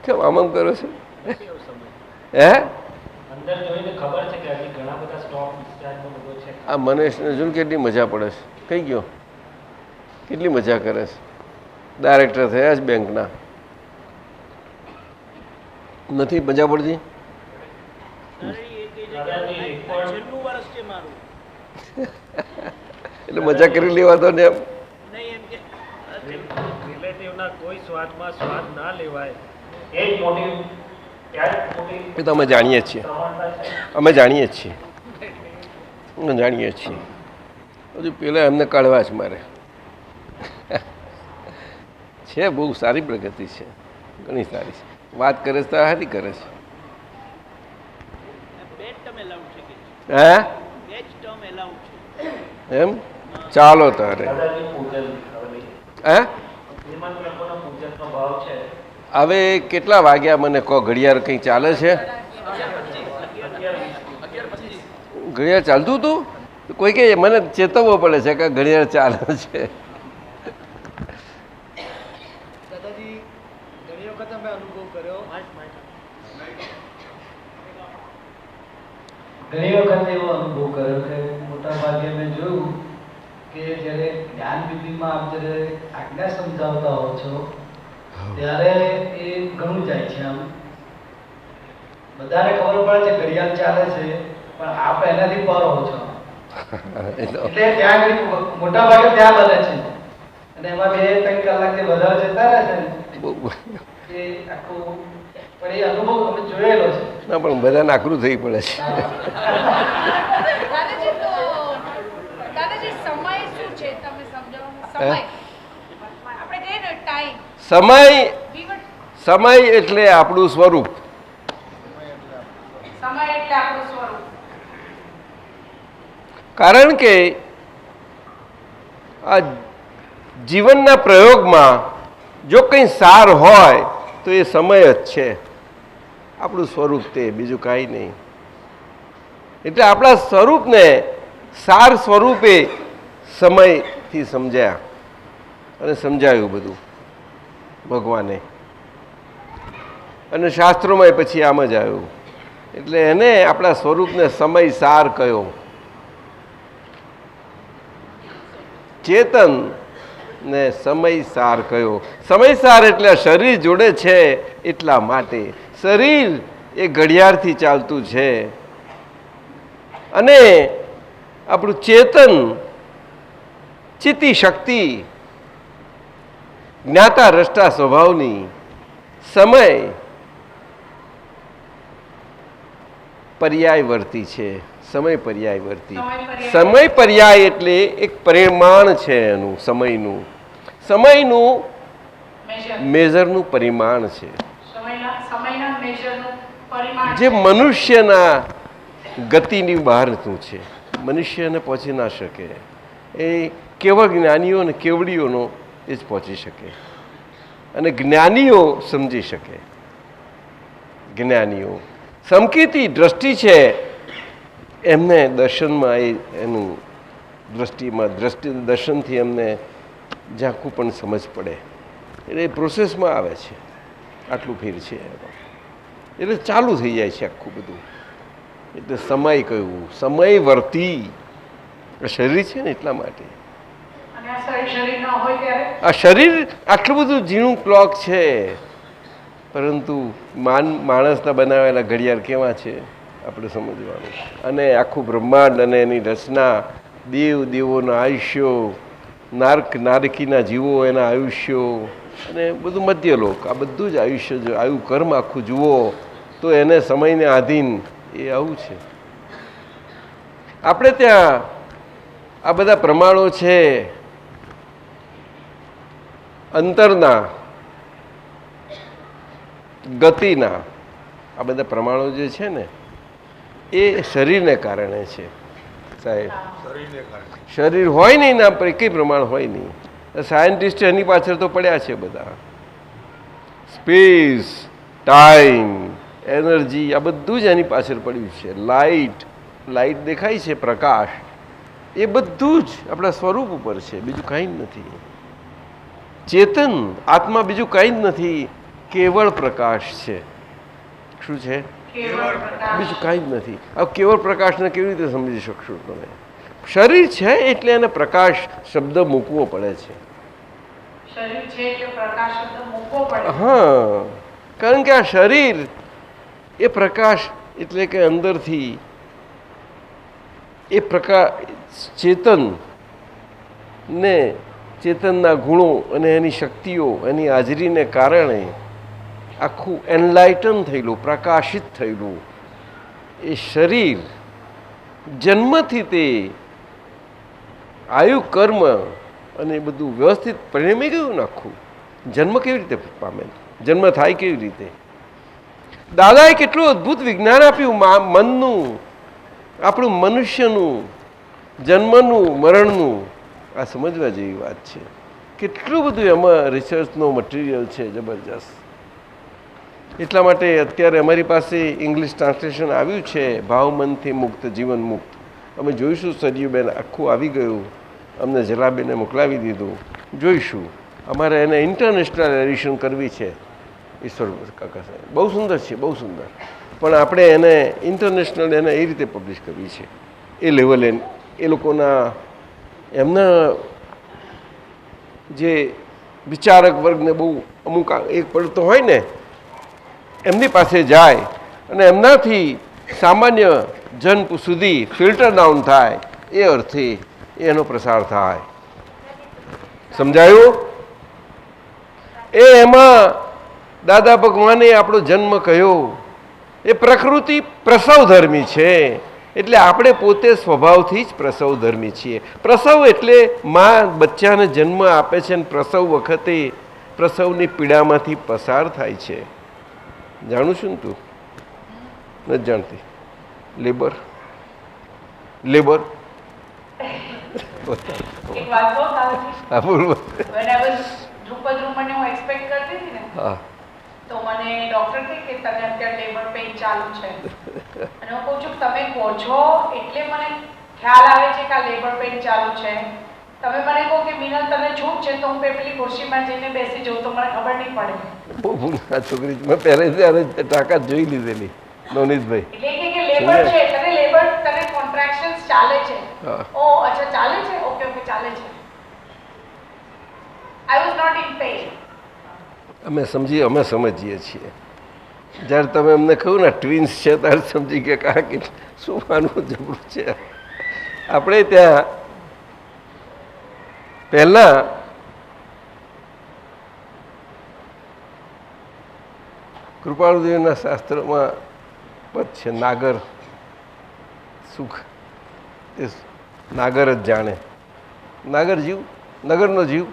કેમ આમ આમ કરો છો? હે આ મનેશને જોઈને કેટલી મજા પડે છે. કઈ ગયો? કેટલી મજા કરે છે. ડાયરેક્ટર થયા જ બેંકના. નથી મજા પડતી? એટલે મજા કરી લેવા તો ને એમ. કોઈ સ્વાદમાં સ્વાદ ના લેવાય એ જ મોટી એ તો અમે જાણીએ છીએ, અમે જાણીએ છીએ, અમે જાણીએ છીએ. હજુ પેલા એમને કાઢવા જ મારે છે. બહુ સારી પ્રગતિ છે, ઘણી સારી છે. વાત કરે છે તો હાથી કરે છે. હે એમ ચાલો તારે. હે હવે કેટલા વાગ્યા મને કહો? ઘડિયાળ કંઈ ચાલે છે? ઘડિયાળ ચાલતું હતું? કોઈ કે મને ચેતવવો પડે છે કે ઘડિયાળ ચાલે છે. ઘણી વખત એવો અનુભવ કર્યો કે મોટા ભાગે મેં જોયું કે જ્યારે જ્ઞાન વિધિમાં આપ જ્યારે આજ્ઞા સમજાવતા હો છો ત્યારે એ ઘણું જાય છે. આમ બધાને ખબર પડે છે ઘડિયાળ ચાલે છે, પણ આપ એનાથી પર હો છો એટલે ત્યાં મોટા ભાગે ત્યાં બને છે. અને એમાં 2-3 કલાકથી વધારે જતા રહે છે ને એ આખું. પણ એ અનુભવ અમે જોયેલો છે. ના પણ બધાને આકરું થઈ પડે છે. સમય એટલે આપણું સ્વરૂપ. કારણ કે આ જીવનના પ્રયોગમાં જો કંઈ સાર હોય તો એ સમય જ છે. આપણું સ્વરૂપ તે, બીજું કાંઈ નહીં. એટલે આપણા સ્વરૂપને સાર સ્વરૂપે સમયથી સમજ્યા અને સમજાયું બધું ભગવાને. અને શાસ્ત્રોમાં પછી આમ જ આવ્યું. એટલે એને આપણા સ્વરૂપને સમય સાર કયો. ચેતન ને સમય સાર કયો. સમય સાર એટલે શરીર જોડે છે એટલા માટે. શરીર એ ઘડિયાળથી ચાલતું છે અને આપણું ચેતન, ચિત્તી શક્તિ જ્ઞાતા રષ્ટા સ્વભાવની. સમય પર્યાયવર્તી છે. સમય પર્યાયવર્તી. સમય પર્યાય એટલે એક પરિમાણ છે એનું, સમયનું. સમયનું મેજરનું પરિમાણ છે જે મનુષ્યના ગતિની બહારનું છે. મનુષ્યને પહોંચી ના શકે. એ કેવળ જ્ઞાનીઓ અને કેવડીઓનો એ જ પહોંચી શકે અને જ્ઞાનીઓ સમજી શકે. જ્ઞાનીઓ સમકીતી દ્રષ્ટિ છે એમને દર્શનમાં એનું દ્રષ્ટિમાં દર્શનથી એમને ઝાંખું પણ સમજ પડે. એટલે એ પ્રોસેસમાં આવે છે. આટલું ફેર છે એટલે ચાલુ થઈ જાય છે આખું બધું. એટલે સમય કયું? સમય વર્તી શરીર છે ને એટલા માટે. આ શરીર આટલું બધું ઝીણું ક્લોક છે, પરંતુ માણસના બનાવેલા ઘડિયાળ કેવા છે આપણે સમજવાનું. અને આખું બ્રહ્માંડ અને એની રચના, દેવોના આયુષ્યો, નારકીના જીવો એના આયુષ્યો અને બધું મધ્યલોક, આ બધું જ આયુષ્ય જો આયુ કર્મ આખું જુઓ તો એને સમયને આધીન એ આવું છે. આપણે ત્યાં આ બધા પ્રમાણો છે અંતરના, ગતિના, આ બધા પ્રમાણો જે છે ને એ શરીરને કારણે છે સાહેબ. શરીર હોય નહીં ના પર કંઈ પ્રમાણ હોય નહીં. સાયન્ટિસ્ટ એની પાછળ તો પડ્યા છે બધા. સ્પેસ, ટાઈમ, એનર્જી આ બધું જ એની પાછળ પડ્યું છે. લાઇટ દેખાય છે, પ્રકાશ, એ બધું જ આપણા સ્વરૂપ ઉપર છે, બીજું કાંઈ જ નથી. ચેતન આત્મા બીજું કાંઈ જ નથી, કેવળ પ્રકાશ છે. શું છે? બીજું કાંઈ જ નથી. હવે કેવળ પ્રકાશને કેવી રીતે સમજી શકશો તમે? શરીર છે એટલે એને પ્રકાશ શબ્દ મૂકવો પડે છે. હા, કારણ કે આ શરીર એ પ્રકાશ એટલે કે અંદરથી એ પ્રકાશ ચેતન ને ચેતનના ગુણો અને એની શક્તિઓ એની હાજરીને કારણે આખું એનલાઇટન થયેલું, પ્રકાશિત થયેલું એ શરીર જન્મથી તે આયુ કર્મ અને બધું વ્યવસ્થિત પરિણમી ગયું ને આખું. જન્મ કેવી રીતે પામે? જન્મ થાય કેવી રીતે? દાદાએ કેટલું અદ્ભુત વિજ્ઞાન આપ્યું મનનું, આપણું મનુષ્યનું, જન્મનું, મરણનું. આ સમજવા જેવી વાત છે. કેટલું બધું એમાં રિસર્ચનો મટીરિયલ છે જબરજસ્ત. એટલા માટે અત્યારે અમારી પાસે ઇંગ્લિશ ટ્રાન્સલેશન આવ્યું છે, ભાવ મનથી મુક્ત જીવન મુક્ત. અમે જોઈશું, સરયુબેન આખું આવી ગયું, અમને જલાબેને મોકલાવી દીધું, જોઈશું. અમારે એને ઇન્ટરનેશનલ એડિશન કરવી છે. ઈશ્વર કાકા સાહેબ બહુ સુંદર છે, બહુ સુંદર. પણ આપણે એને ઇન્ટરનેશનલ એને એ રીતે પબ્લિશ કરવી છે, એ લેવલે. એ લોકોના એમના જે વિચારક વર્ગને બહુ અમુક એક પડતો હોય ને, એમની પાસે જાય અને એમનાથી સામાન્ય જન સુધી ફિલ્ટર ડાઉન થાય, એ અર્થે એનો પ્રસાર થાય. સમજાયું? એમાં દાદા ભગવાને આપણો જન્મ કયો, એ પ્રકૃતિ પ્રસવધર્મી છે. એટલે આપણે પોતે સ્વભાવથી જ પ્રસવધર્મી છીએ. પ્રસવ એટલે માં બચ્ચાને જન્મ આપે છે અને પ્રસવ વખતે પ્રસવની પીડામાંથી પસાર થાય છે. જાણું છું ને? તું નથી જાણતી? લેબર હા બોલ. હા તો મને ડોક્ટર કે તને અત્યારે લેબર પેઇન ચાલુ છે, અને હું કહું છું તમે કહો છો એટલે મને ખ્યાલ આવે છે કે આ લેબર પેઇન ચાલુ છે. તમે મને કહો કે મિનલ તને છૂટ છે તો હું પેલી ખુરશીમાં જઈને બેસી જાઉં તો મને ખબર નહીં પડે. બહુ ભૂલ આ છોકરી. મેં પહેલે ત્યારે તાકાત જોઈ લીધેલી નવનીતભાઈ. એટલે કે લેબર છે, તને લેબર તને કોન્ટ્રાક્શન્સ ચાલે છે. ઓ અચ્છા ચાલે છે, ઓકે ઓકે ચાલે છે. I was not in pain. અમે સમજીએ છીએ. જ્યારે તમે અમને કહ્યું ને ટ્વિન્સ છે ત્યારે સમજી ગયા કારણ કે શું માનવું જબરું છે. આપણે ત્યાં પહેલાં કૃપાળુદેવના શાસ્ત્રોમાં પદ છે, નાગર સુખ એ નાગર જ જાણે. નાગર જીવ, નગરનો જીવ,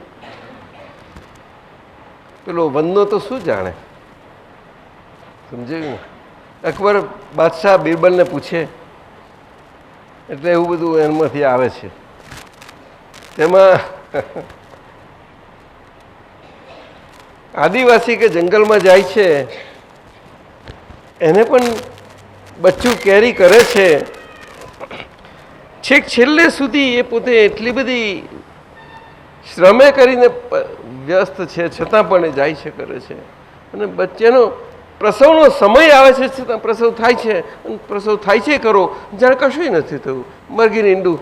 પેલો વનનો તો શું જાણે? સમજાયું? અકબર બાદશાહ બિરબલને પૂછે એટલે એવું બધું એમાંથી આવે છે. તેમાં આદિવાસી કે જંગલમાં જાય છે, એને પણ બચ્ચું કેરી કરે છે, છેક છેલ્લે સુધી એ પોતે એટલી બધી શ્રમે કરીને વ્યસ્ત છે, છતાં પણ એ જાય છે, કરે છે. અને બચ્ચાનો પ્રસવનો સમય આવે છે, છતાં પ્રસવ થાય છે, અને પ્રસવ થાય છે કરો જાણે કશું નથી થયું. મરઘીને ઈંડું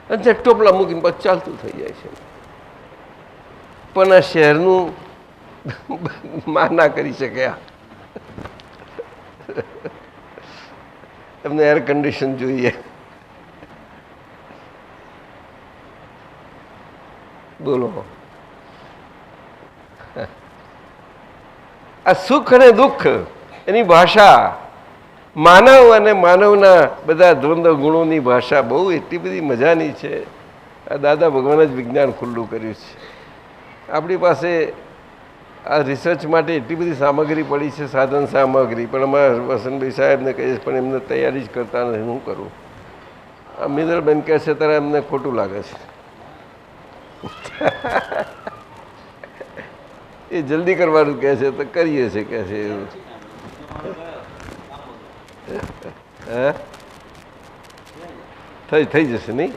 અને ટોપલા મૂકીને બસ ચાલતું થઈ જાય છે. પણ આ શહેરનું માં ના કરી શકે. એમને એર કન્ડિશન જોઈએ. બોલો, આ સુખ અને દુઃખ એની ભાષા, માનવ અને માનવના બધા દ્વંદ્વ ગુણોની ભાષા બહુ એટલી બધી મજાની છે. આ દાદા ભગવાને જ વિજ્ઞાન ખુલ્લું કર્યું છે. આપણી પાસે આ રિસર્ચ માટે એટલી બધી સામગ્રી પડી છે, સાધન સામગ્રી, પણ અમારા વસંતભાઈ સાહેબને કહીશ પણ એમને તૈયારી જ કરતા નથી. શું કરું? આ મિનલબેન કહે છે ત્યારે એમને ખોટું લાગે છે. એ જલ્દી કરવાનું કહે છે તો કરીએ છીએ કહે છે એવું. હે થઈ જશે નહીં?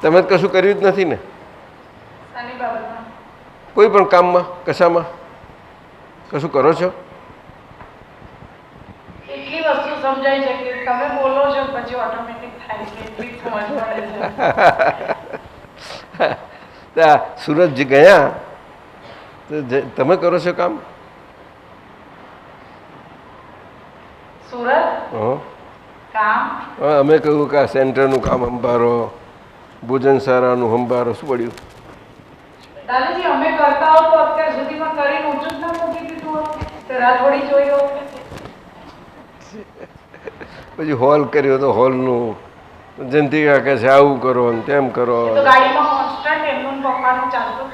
તમે કશું કર્યું જ નથી ને શાની બાબતમાં? કોઈ પણ કામમાં, કશામાં કશું કરો છો? એટલી વસ્તુ સમજાય છે કે તમે બોલો છો પછી ઓટોમેટિક થાય છે, એટલી સમજ પડે છે. સુરત ગયા તો તમે કરો છો કામ? સુરત કામ? અમે કહ્યું કે આ સેન્ટરનું કામ સંભાળો, ભોજન શાળાનું સંભાળો. શું પડ્યું? દાદાજી અમે કરતા હોત તો અત્યાર સુધીમાં કરીને ઊંચું જ ના મૂકી દીધું હોત, રાતોડી જોઈ હોત. પછી હોલ કર્યો તો હોલનું જયંતિકા કહે છે આવું કરો ને તેમ કરો. તો ગાડીમાં કોન્સ્ટન્ટ એમનું પપ્પાનું ચાલતું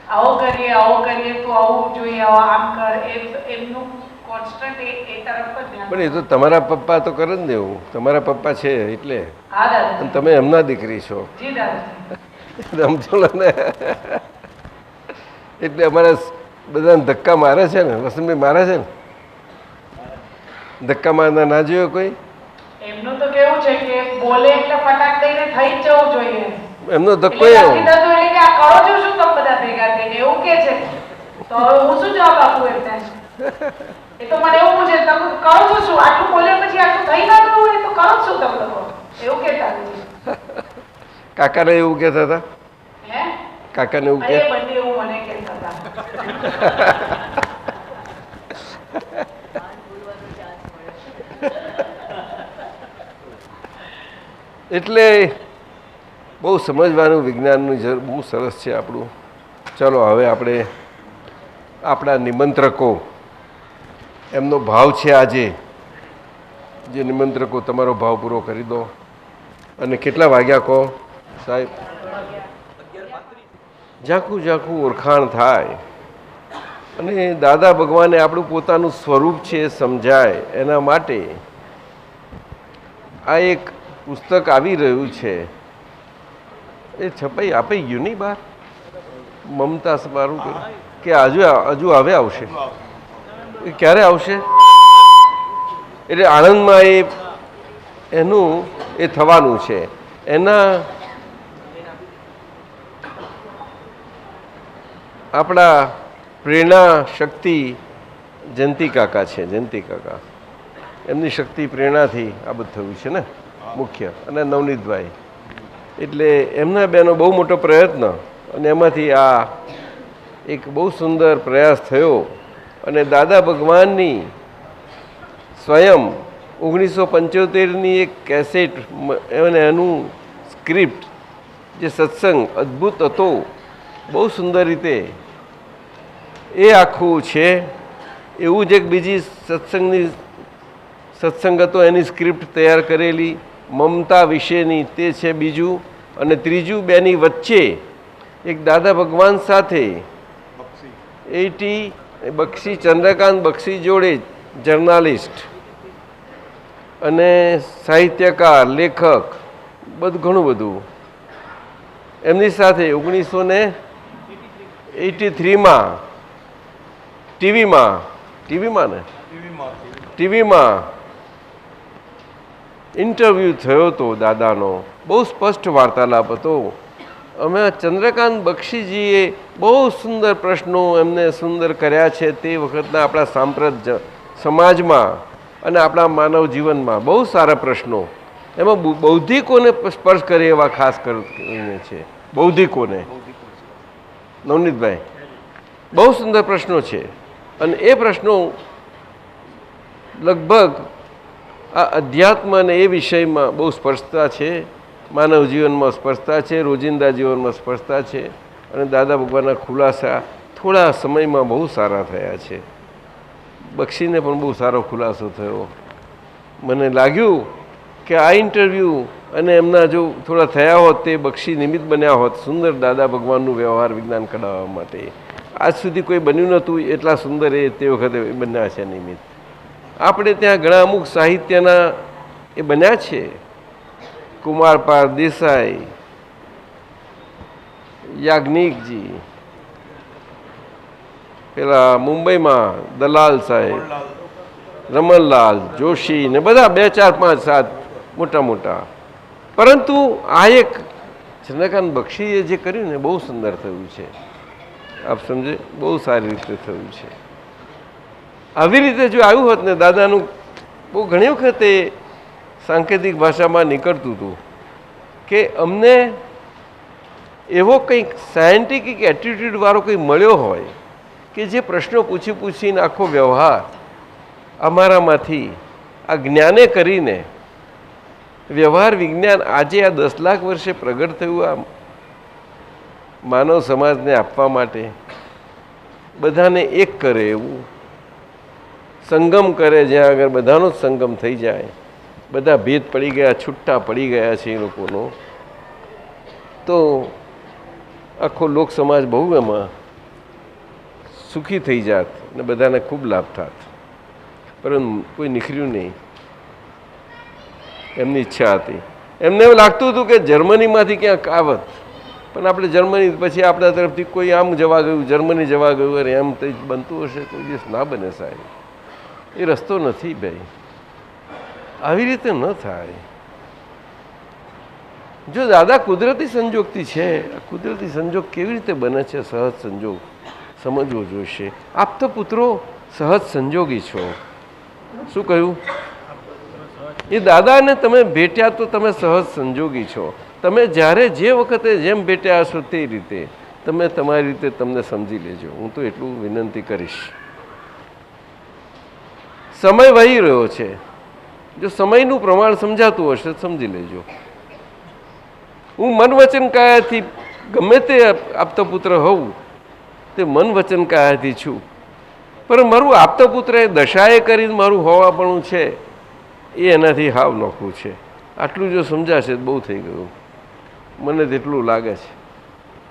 આવો કરીએ તો આવું જોઈએ, આમ કર, એમનું કોન્સ્ટન્ટ એ તરફ જ ધ્યાન. પણ એ તો તમારા પપ્પા તો કરે જ ને એવું. તમારા પપ્પા છે એટલે. હા દાદા. અને તમે એમના દીકરી છો. જી દાદાજી. સમજો ને. એટલે અમારા બધાને ધક્કા મારે છે ને, વસંતભાઈ મારે છે ને. ધક્કા મારના ના જોયો કોઈ? એમનું તો કેવું છે કે બોલે એટલે ફટાક દઈને થઈ જ જવું જોઈએ. એમનો ધક્કો એટલે એવો. નથી થતું એટલે કે આ કરો છો શું તમે બધા ભેગા થઈને એવું કે છે. તો હવે હું શું જવાબ આપું એમને? એ તો મને એવું પૂછે તમે કરો છો શું? આટલું બોલ્યા પછી આટલું થઈ ના ગયું હોય તો કરો જ શું તમે લોકો? એવું કહેતા. કાકાને એવું કહેતા હતા? હે? કાકાને એવું અરે કે બંને એવું મને કહેતા હતા. એટલે બહુ સમજવાનું વિજ્ઞાનનું જરૂર બહુ સરસ છે આપણું. ચલો હવે આપણે આપણા નિમંત્રકો, એમનો ભાવ છે આજે, જે નિમંત્રકો તમારો ભાવ પૂરો કરી દો. અને કેટલા વાગ્યા કહો સાહેબ? ઝાંખું ઝાંખું ઓળખાણ થાય અને દાદા ભગવાને આપણું પોતાનું સ્વરૂપ છે એ સમજાય એના માટે આ એક પુસ્તક આવી રહ્યું છે. એ છપાઈ આપી ગયું નહીં બહાર? મમતા મારું કે હજુ હવે આવશે? એ ક્યારે આવશે? એટલે આણંદમાં એનું એ થવાનું છે. એના આપણા પ્રેરણા શક્તિ જયંતિ કાકા છે. જયંતિ કાકા એમની શક્તિ પ્રેરણાથી આ બધું થયું છે ને મુખ્ય. અને નવનીતભાઈ, એટલે એમના બેનો બહુ મોટો પ્રયત્ન અને એમાંથી આ એક બહુ સુંદર પ્રયાસ થયો. અને દાદા ભગવાનની સ્વયં 1975ની એક કેસેટ અને એનું સ્ક્રિપ્ટ જે સત્સંગ અદ્ભુત હતો, બહુ સુંદર રીતે એ આખું છે. એવું જ એક બીજી સત્સંગ હતો એની સ્ક્રિપ્ટ તૈયાર કરેલી મમતા વિશેની, તે છે બીજું. અને ત્રીજું બેની વચ્ચે એક દાદા ભગવાન સાથે બક્ષી, ચંદ્રકાંત બક્ષી જોડે જર્નાલિસ્ટ અને સાહિત્યકાર, લેખક, બધું ઘણું બધું એમની સાથે 1983માં ટીવીમાં ઇન્ટરવ્યૂ થયો હતો દાદાનો. બહુ સ્પષ્ટ વાર્તાલાપ હતો. અમે ચંદ્રકાંત બક્ષીજીએ બહુ સુંદર પ્રશ્નો એમને સુંદર કર્યા છે તે વખતના આપણા સાંપ્રત સમાજમાં અને આપણા માનવ જીવનમાં. બહુ સારા પ્રશ્નો, એમાં બૌદ્ધિકોને સ્પર્શ કરે એવા ખાસ કરીને છે. બૌદ્ધિકોને, નવનીતભાઈ, બહુ સુંદર પ્રશ્નો છે. અને એ પ્રશ્નો લગભગ આ અધ્યાત્મ અને એ વિષયમાં બહુ સ્પર્શતા છે, માનવ જીવનમાં સ્પર્શતા છે, રોજિંદા જીવનમાં સ્પર્શતા છે. અને દાદા ભગવાનના ખુલાસા થોડા સમયમાં બહુ સારા થયા છે. બક્ષીને પણ બહુ સારો ખુલાસો થયો. મને લાગ્યું કે આ ઇન્ટરવ્યૂ અને એમના જો થોડા થયા હોત તે બક્ષી નિમિત્ત બન્યા હોત સુંદર દાદા ભગવાનનું વ્યવહાર વિજ્ઞાન કઢાવવા માટે. આજ સુધી કોઈ બન્યું નહોતું એટલા સુંદર એ તે વખતે બન્યા છે નિમિત્ત. આપણે ત્યાં ઘણા અમુક સાહિત્યના એ બન્યા છે. કુમારપાળ દેસાઈ, યાજ્ઞિકજી, પેલા મુંબઈમાં દલાલ સાહેબ, રમણલાલ જોશી ને બધા 2, 4, 5, 7 મોટા મોટા. પરંતુ આ એક ચંદ્રકાંત બક્ષીએ જે કર્યું ને બહુ સુંદર થયું છે. આપ સમજે, બહુ સારી રીતે થયું છે. આવી રીતે જો આવ્યું હોત ને દાદાનું બહુ ઘણી વખત એ સાંકેતિક ભાષામાં નીકળતું હતું કે અમને એવો કંઈક સાયન્ટિફિક એટીટ્યૂડવાળો કંઈ મળ્યો હોય કે જે પ્રશ્નો પૂછીને આખો વ્યવહાર અમારામાંથી આ જ્ઞાને કરીને વ્યવહાર વિજ્ઞાન આજે આ 10 લાખ વર્ષે પ્રગટ થયું આ માનવ સમાજને આપવા માટે બધાને એક કરે એવું સંગમ કરે જ્યાં આગળ બધાનો જ સંગમ થઈ જાય. બધા ભેદ પડી ગયા, છૂટા પડી ગયા છે એ લોકોનો. તો આખો લોક સમાજ બહુ એમાં સુખી થઈ જાત ને બધાને ખૂબ લાભ થાત. પરંતુ કોઈ નીકળ્યું નહીં. એમની ઈચ્છા હતી. એમને એવું લાગતું હતું કે જર્મનીમાંથી ક્યાંક આવત, પણ આપણે જર્મની પછી આપણા તરફથી કોઈ આમ જવા ગયું, જર્મની જવા ગયું, અરે એમ તો બનતું હશે, કોઈ દિવસ ના બને સાહેબ. એ રસ્તો નથી ભાઈ, આવી રીતે ન થાય. જો દાદા કુદરતી સંજોગથી છે, કુદરતી સંજોગ કેવી રીતે બને છે? સહજ સંજોગ સમજવો જોઈશે. આપ તો પુત્રો સહજ સંજોગી છો. શું કહ્યું? એ દાદાને તમે ભેટ્યા તો તમે સહજ સંજોગી છો. તમે જ્યારે જે વખતે જેમ ભેટ્યા હશો તે રીતે તમે તમારી રીતે તમને સમજી લેજો. હું તો એટલું વિનંતી કરીશ. સમય વહી રહ્યો છે. જો સમયનું પ્રમાણ સમજાતું હશે સમજી લેજો. હું મન વચન કાયાથી ગમે તે આપતા પુત્ર હોઉં તે મન વચન કાયાથી છું, પણ મારું આપતા પુત્ર એ દશાએ કરીને મારું હોવાપણું છે એ એનાથી હાવ નોખું છે. આટલું જો સમજાશે બહુ થઈ ગયું. મને તેટલું લાગે છે.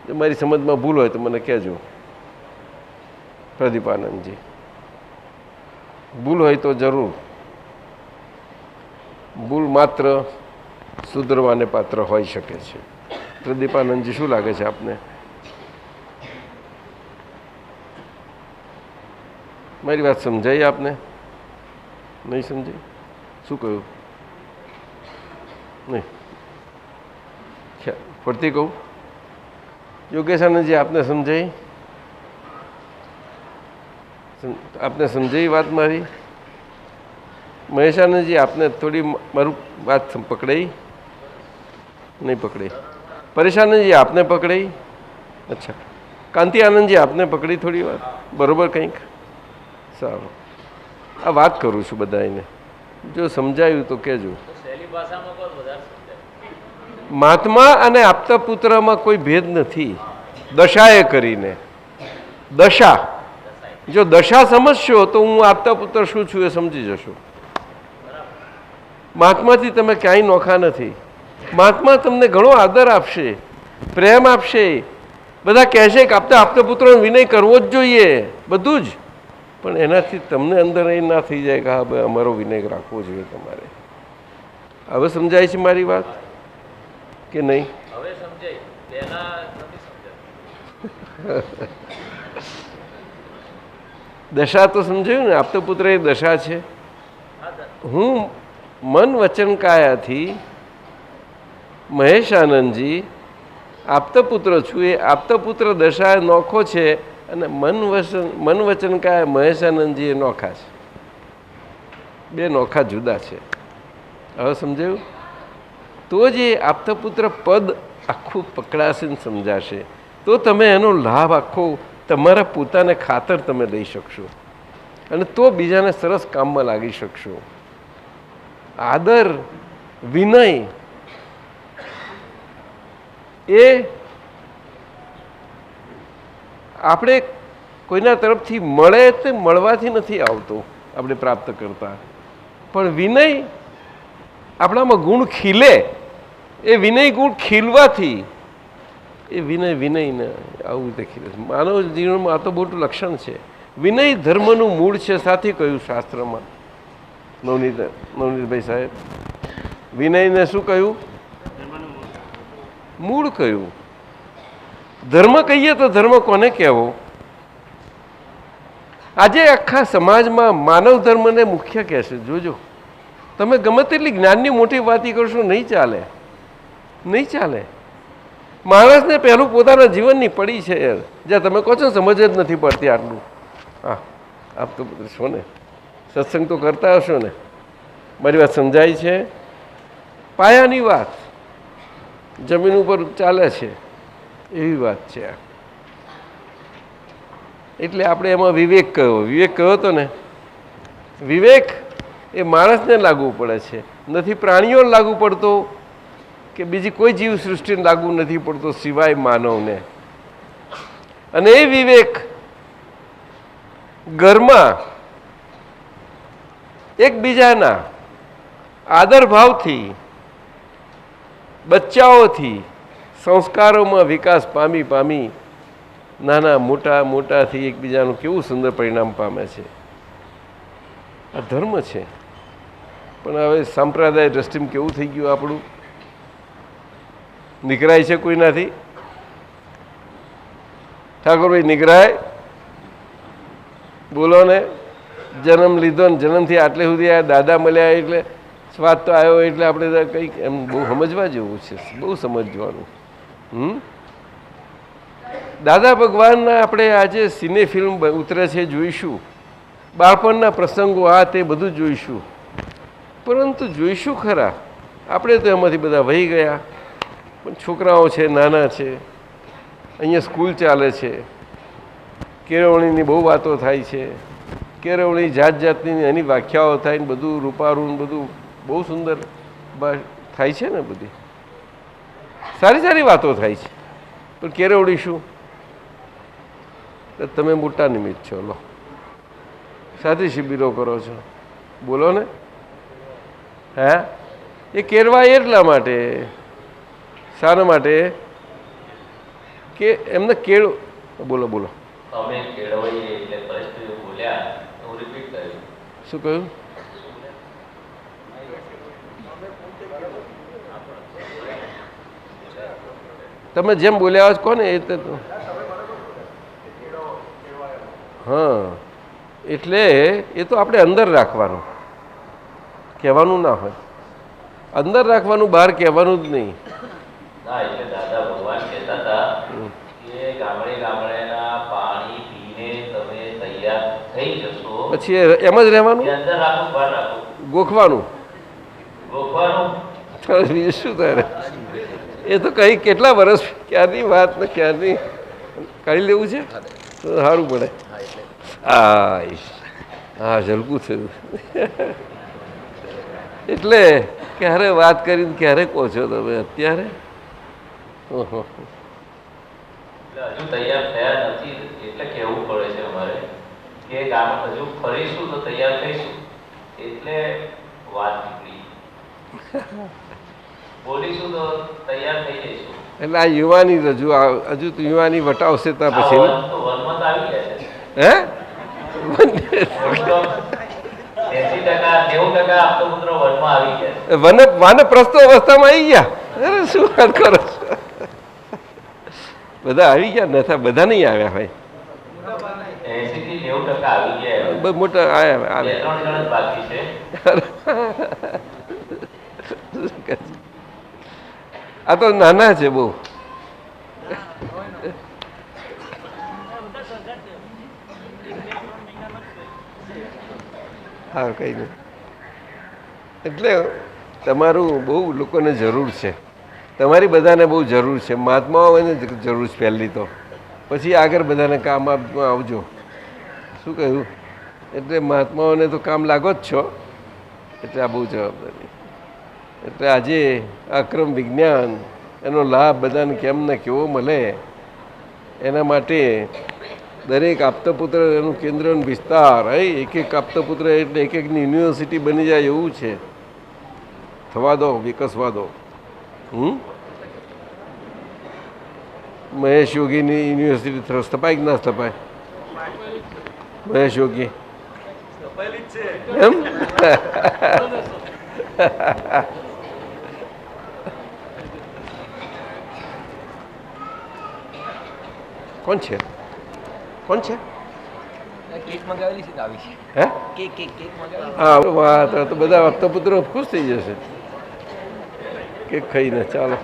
જો મારી સમજમાં ભૂલ હોય તો મને કહેજો પ્રદીપાનંદજી. ભૂલ હોય તો જરૂર. ભૂલ માત્ર સુધરવાને પાત્ર હોઈ શકે છે. પ્રદીપાનંદજી શું લાગે છે આપને? મારી વાત સમજાઈ આપને? નહીં સમજાઈ? શું કહ્યું? નહીં ફરતી કહું? યોગેશાનંદજી આપને સમજાઈ? આપને સમજાઈ વાત મારી? મહેશાનંદજી આપને થોડી મારું વાત પકડાઈ? નહીં પકડાઈ? પરેશાનંદજી આપને પકડાઈ? અચ્છા. કાંતિ આનંદજી આપને પકડી થોડી વાત? બરોબર કંઈક? સારું. આ વાત કરું છું બધાને. જો સમજાયું તો કહેજો. મહાત્મા અને આપતા પુત્રમાં કોઈ ભેદ નથી. દશાએ કરીને દશા, જો દશા સમજશો તો હું આપતા પુત્ર શું છું એ સમજી જશો. મહાત્માથી તમે ક્યાંય નોખા નથી. મહાત્મા તમને ઘણો આદર આપશે, પ્રેમ આપશે, બધા કહેશે કે આપતા પુત્રનો વિનય કરવો જ જોઈએ, બધું જ. પણ એનાથી તમને અંદર એ ના થઈ જાય કે હા ભાઈ અમારો વિનય રાખવો જોઈએ તમારે. હવે સમજાય છે મારી વાત કે નહીં? હવે સમજાય. દશા તો સમજાયું ને? આપતા પુત્ર એ દશા છે. હું મન વચન કાયાથી મહેશ આનંદજી આપતા પુત્ર છું. એ આપતા પુત્ર દશા નોખો છે અને મન વચન કાયા મહેશ આનંદજી એ નોખા છે. બે નોખા જુદા છે. હવે સમજાયું? તો જે આપતા પુત્ર પદ આખું પકડાશે ને સમજાશે તો તમે એનો લાભ આખો તમારા પોતાને ખાતર તમે લઈ શકશો અને તો બીજાને સરસ કામમાં લાગી શકશો. આદર વિનય એ આપણે કોઈના તરફથી મળે તે મળવાથી નથી આવતો. આપણે પ્રાપ્ત કરતા પણ વિનય આપણામાં ગુણ ખીલે, એ વિનય ગુણ ખીલવાથી એ વિનયને આવું રીતે ખીલે. માનવ જીવનમાં આ તો મોટું લક્ષણ છે. વિનય ધર્મનું મૂળ છે. સાથે કહ્યું શાસ્ત્રમાં નવનીતભાઈ સાહેબ, વિનયને શું કહ્યું? મૂળ કહ્યું. ધર્મ કહીએ તો ધર્મ કોને કહેવો? આજે આખા સમાજમાં માનવ ધર્મને મુખ્ય કહેશે. જોજો, તમે ગમે તેટલી જ્ઞાનની મોટી વાત કરશો, નહીં ચાલે, નહીં ચાલે. માણસને પહેલું પોતાના જીવનની પડી છે યાર. જ્યાં તમે કહો છો સમજ જ નથી પડતી આટલું. હા, આપ તો છો ને, સત્સંગ તો કરતા હશો ને, મારી વાત સમજાય છે? પાયાની વાત જમીન ઉપર ચાલે છે એવી વાત છે આ. એટલે આપણે એમાં વિવેક કહ્યો હતો ને. વિવેક એ માણસને લાગુ પડે છે, નથી પ્રાણીઓને લાગુ પડતો કે બીજી કોઈ જીવ સૃષ્ટિને લાગુ નથી પડતો સિવાય માનવને. અને એ વિવેક ઘરમાં એકબીજાના આદર ભાવથી, બચ્ચાઓથી સંસ્કારોમાં વિકાસ પામી નાના મોટાથી એકબીજાનું કેવું સુંદર પરિણામ પામે છે. આ ધર્મ છે. પણ હવે સંપ્રદાય દ્રષ્ટિમાં કેવું થઈ ગયું આપણું? નીકળાય છે કોઈનાથી? ઠાકોરભાઈ નીકળાય? બોલો ને. જન્મ લીધો ને જન્મથી આટલે સુધી આ દાદા મળ્યા એટલે સ્વાદ તો આવ્યો એટલે આપણે કંઈક એમ બહુ સમજવા જેવું છે, બહુ સમજવાનું. દાદા ભગવાનના આપણે આજે સિને ફિલ્મ ઉતરે છે, જોઈશું. બાળપણના પ્રસંગો આ તે બધું જોઈશું. પરંતુ જોઈશું ખરા. આપણે તો એમાંથી બધા વહી ગયા. પણ છોકરાઓ છે, નાના છે, અહીંયા સ્કૂલ ચાલે છે, કેળવણીની બહુ વાતો થાય છે. કેળવણી જાતની એની વ્યાખ્યાઓ થાય ને બધું રૂપારું બધું બહુ સુંદર થાય છે ને. બધી સારી વાતો થાય છે. પણ કેળવણી શું? તમે મોટા નિમિત્ત છો. લો, સાથી શિબિરો કરો છો, બોલો ને. હે, એ કેળવાય એટલા માટે. શાના માટે? કે એમને બોલો. અમે કેળવાઈએ એટલે પરિસ્થિતિ બોલ્યા, હું રિપીટ કર્યું. શું કહ્યું? તમે જેમ બોલ્યા છો ને એ તો. હા, એટલે એ તો આપણે અંદર રાખવાનું, કહેવાનું ના હોય. અંદર રાખવાનું, બહાર કહેવાનું જ નહીં. ના, એટલે દાદા ભગવાન કહેતા હતા કે ગામડેના પાણી પીને તમે તૈયાર થઈ જશો, પછી એમ જ રહેવાનું, અંદર રાખો, બહાર રાખો, ગોખવાનું. શું તારે? એ તો કઈ કેટલા વર્ષ ક્યારની વાત ને ક્યારની કાઢી લેવું છે તો સારું પડે. હા, ઝલકું થયું. એટલે ક્યારે વાત કરીને ક્યારે કહો છો તમે? અત્યારે હજુ તૈયાર થયા નથી એટલે કહેવું પડે છે અમારે કે ગામ હજુ ફરીશું તો તૈયાર થઈશું. એટલે વાત નીકળી, બોલીશું તો તૈયાર થઈ જઈશું. એટલે આ યુવાની હજુ તો યુવાની વટાવશે ત્યાં પછી વનમાં તો આવી ગયા છે. હે 80%-90% આપતપુત્ર વનમાં આવી ગયા. વાનપ્રસ્થ અવસ્થામાં આવી ગયા. અરે શું વાત કરો છો? બધા આવી ગયા નથી? બધા નહીં આવ્યા ભાઈ. 80-90% આવી ગયા. મોટા આવ્યા. 2-3 જણ બાકી છે. આ તો નાના છે બહુ. હા, કઈ નહીં. એટલે તમારું બહુ લોકોને જરૂર છે, તમારી બધાને બહુ જરૂર છે. મહાત્માઓને જરૂર છે પહેલી તો, પછી આગળ બધાને કામ આવજો. શું કહ્યું? એટલે મહાત્માઓને તો કામ લાગો જ છો. એટલે આ બહુ જવાબદારી. એટલે આજે અક્રમ વિજ્ઞાન એનો લાભ બધાને કેમ ને કેવો મળે એના માટે દરેક આપતપુત્ર એનું કેન્દ્ર અને વિસ્તાર એક એક આપતપુત્ર એટલે એક એકની યુનિવર્સિટી બની જાય એવું છે. થવા દો, વિકસવા દો. મહેશ યોગીની યુનિવર્સિટી સ્થપાય કે ના સ્થપાય? મહેશ યોગી એમ કોણ છે? કોણ છે? હા વાહ, તો બધા આપતપુત્રો ખુશ થઈ જશે કેક ખાઈને. ચાલો.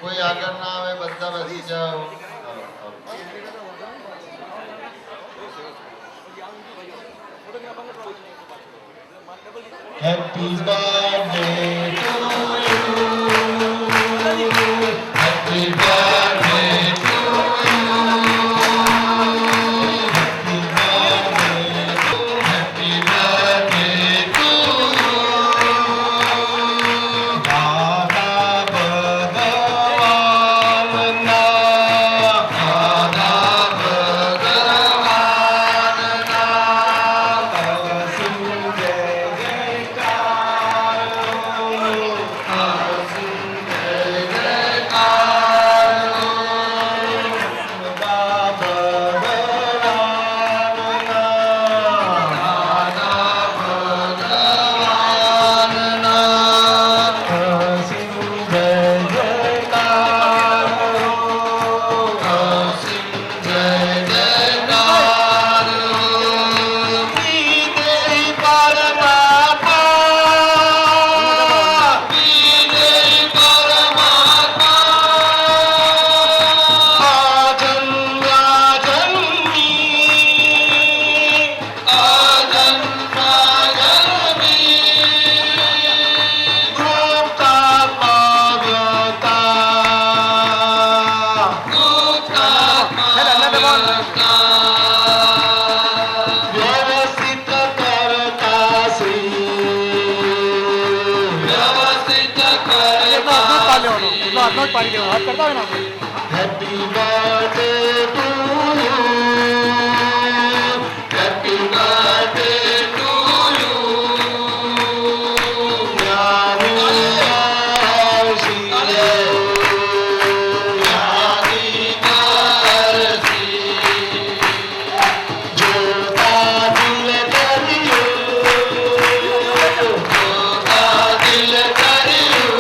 કોઈ આગળ ના આવે, બધા બેસી જાઓ. Happy birthday to you. Happy birthday to you. Happy birthday to you. દાદા ભગવાનના, દાદા ભગવાનના અસીમ જય જયકાર, અસીમ જય જયકાર. દાદા ભગવાનના, દાદા ભગવાનના અસીમ જય જયકાર, અસીમ જય જયકાર. વિજય પરમાત્મા, વિજય પરમાત્મા. વ્યવસ્થિત કરતા happy birthday to you, happy birthday to you. જ્ઞાની જોતા દિલ કર્યું, જોતા દિલ કર્યું.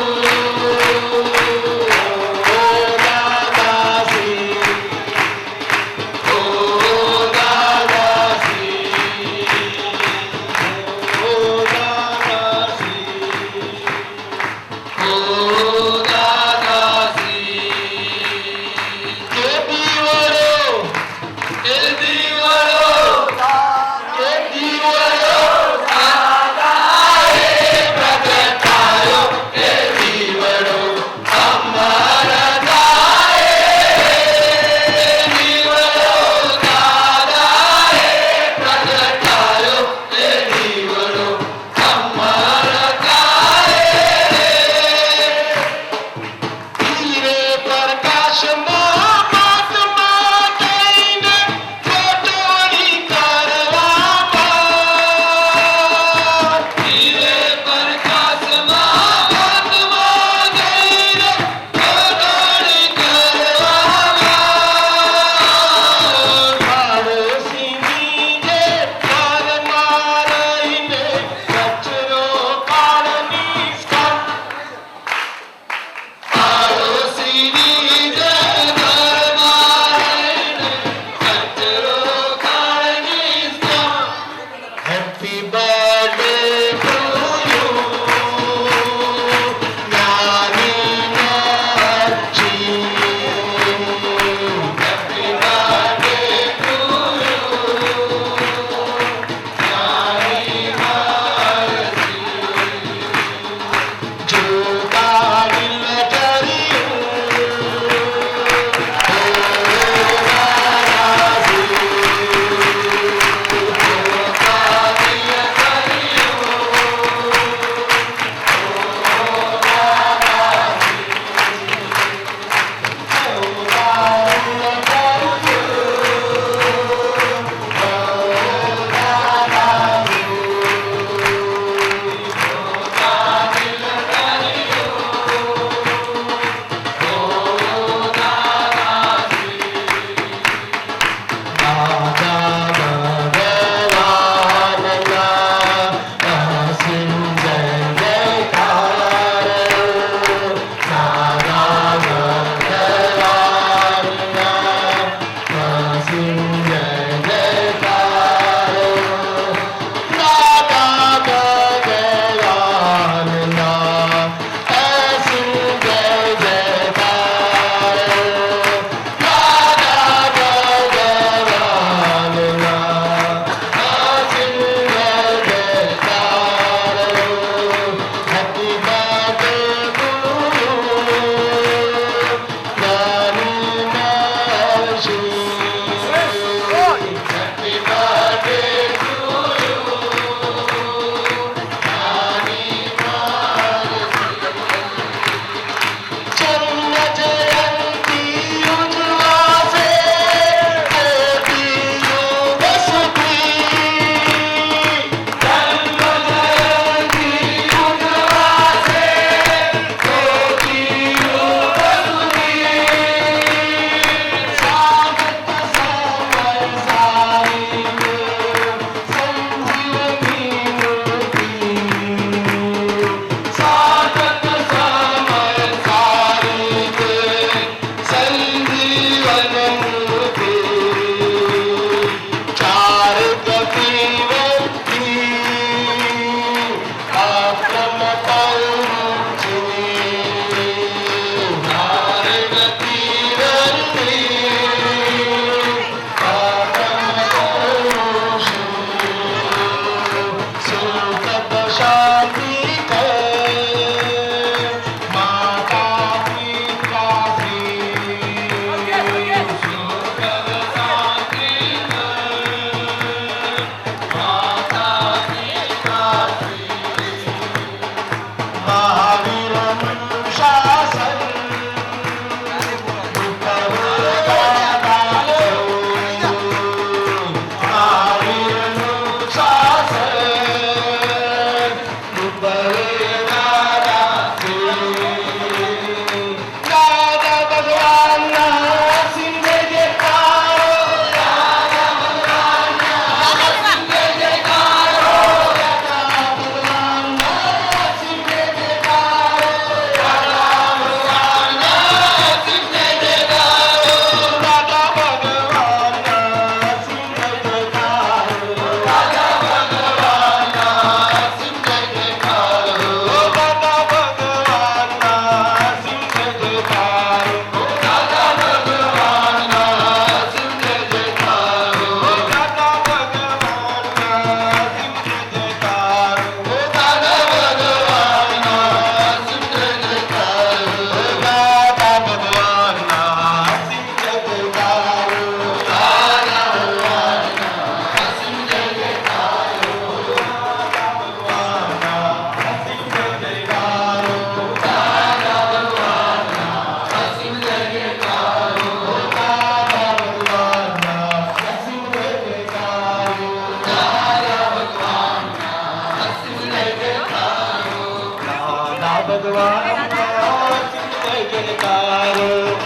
ભગવાન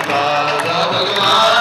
રાધા ભગવાન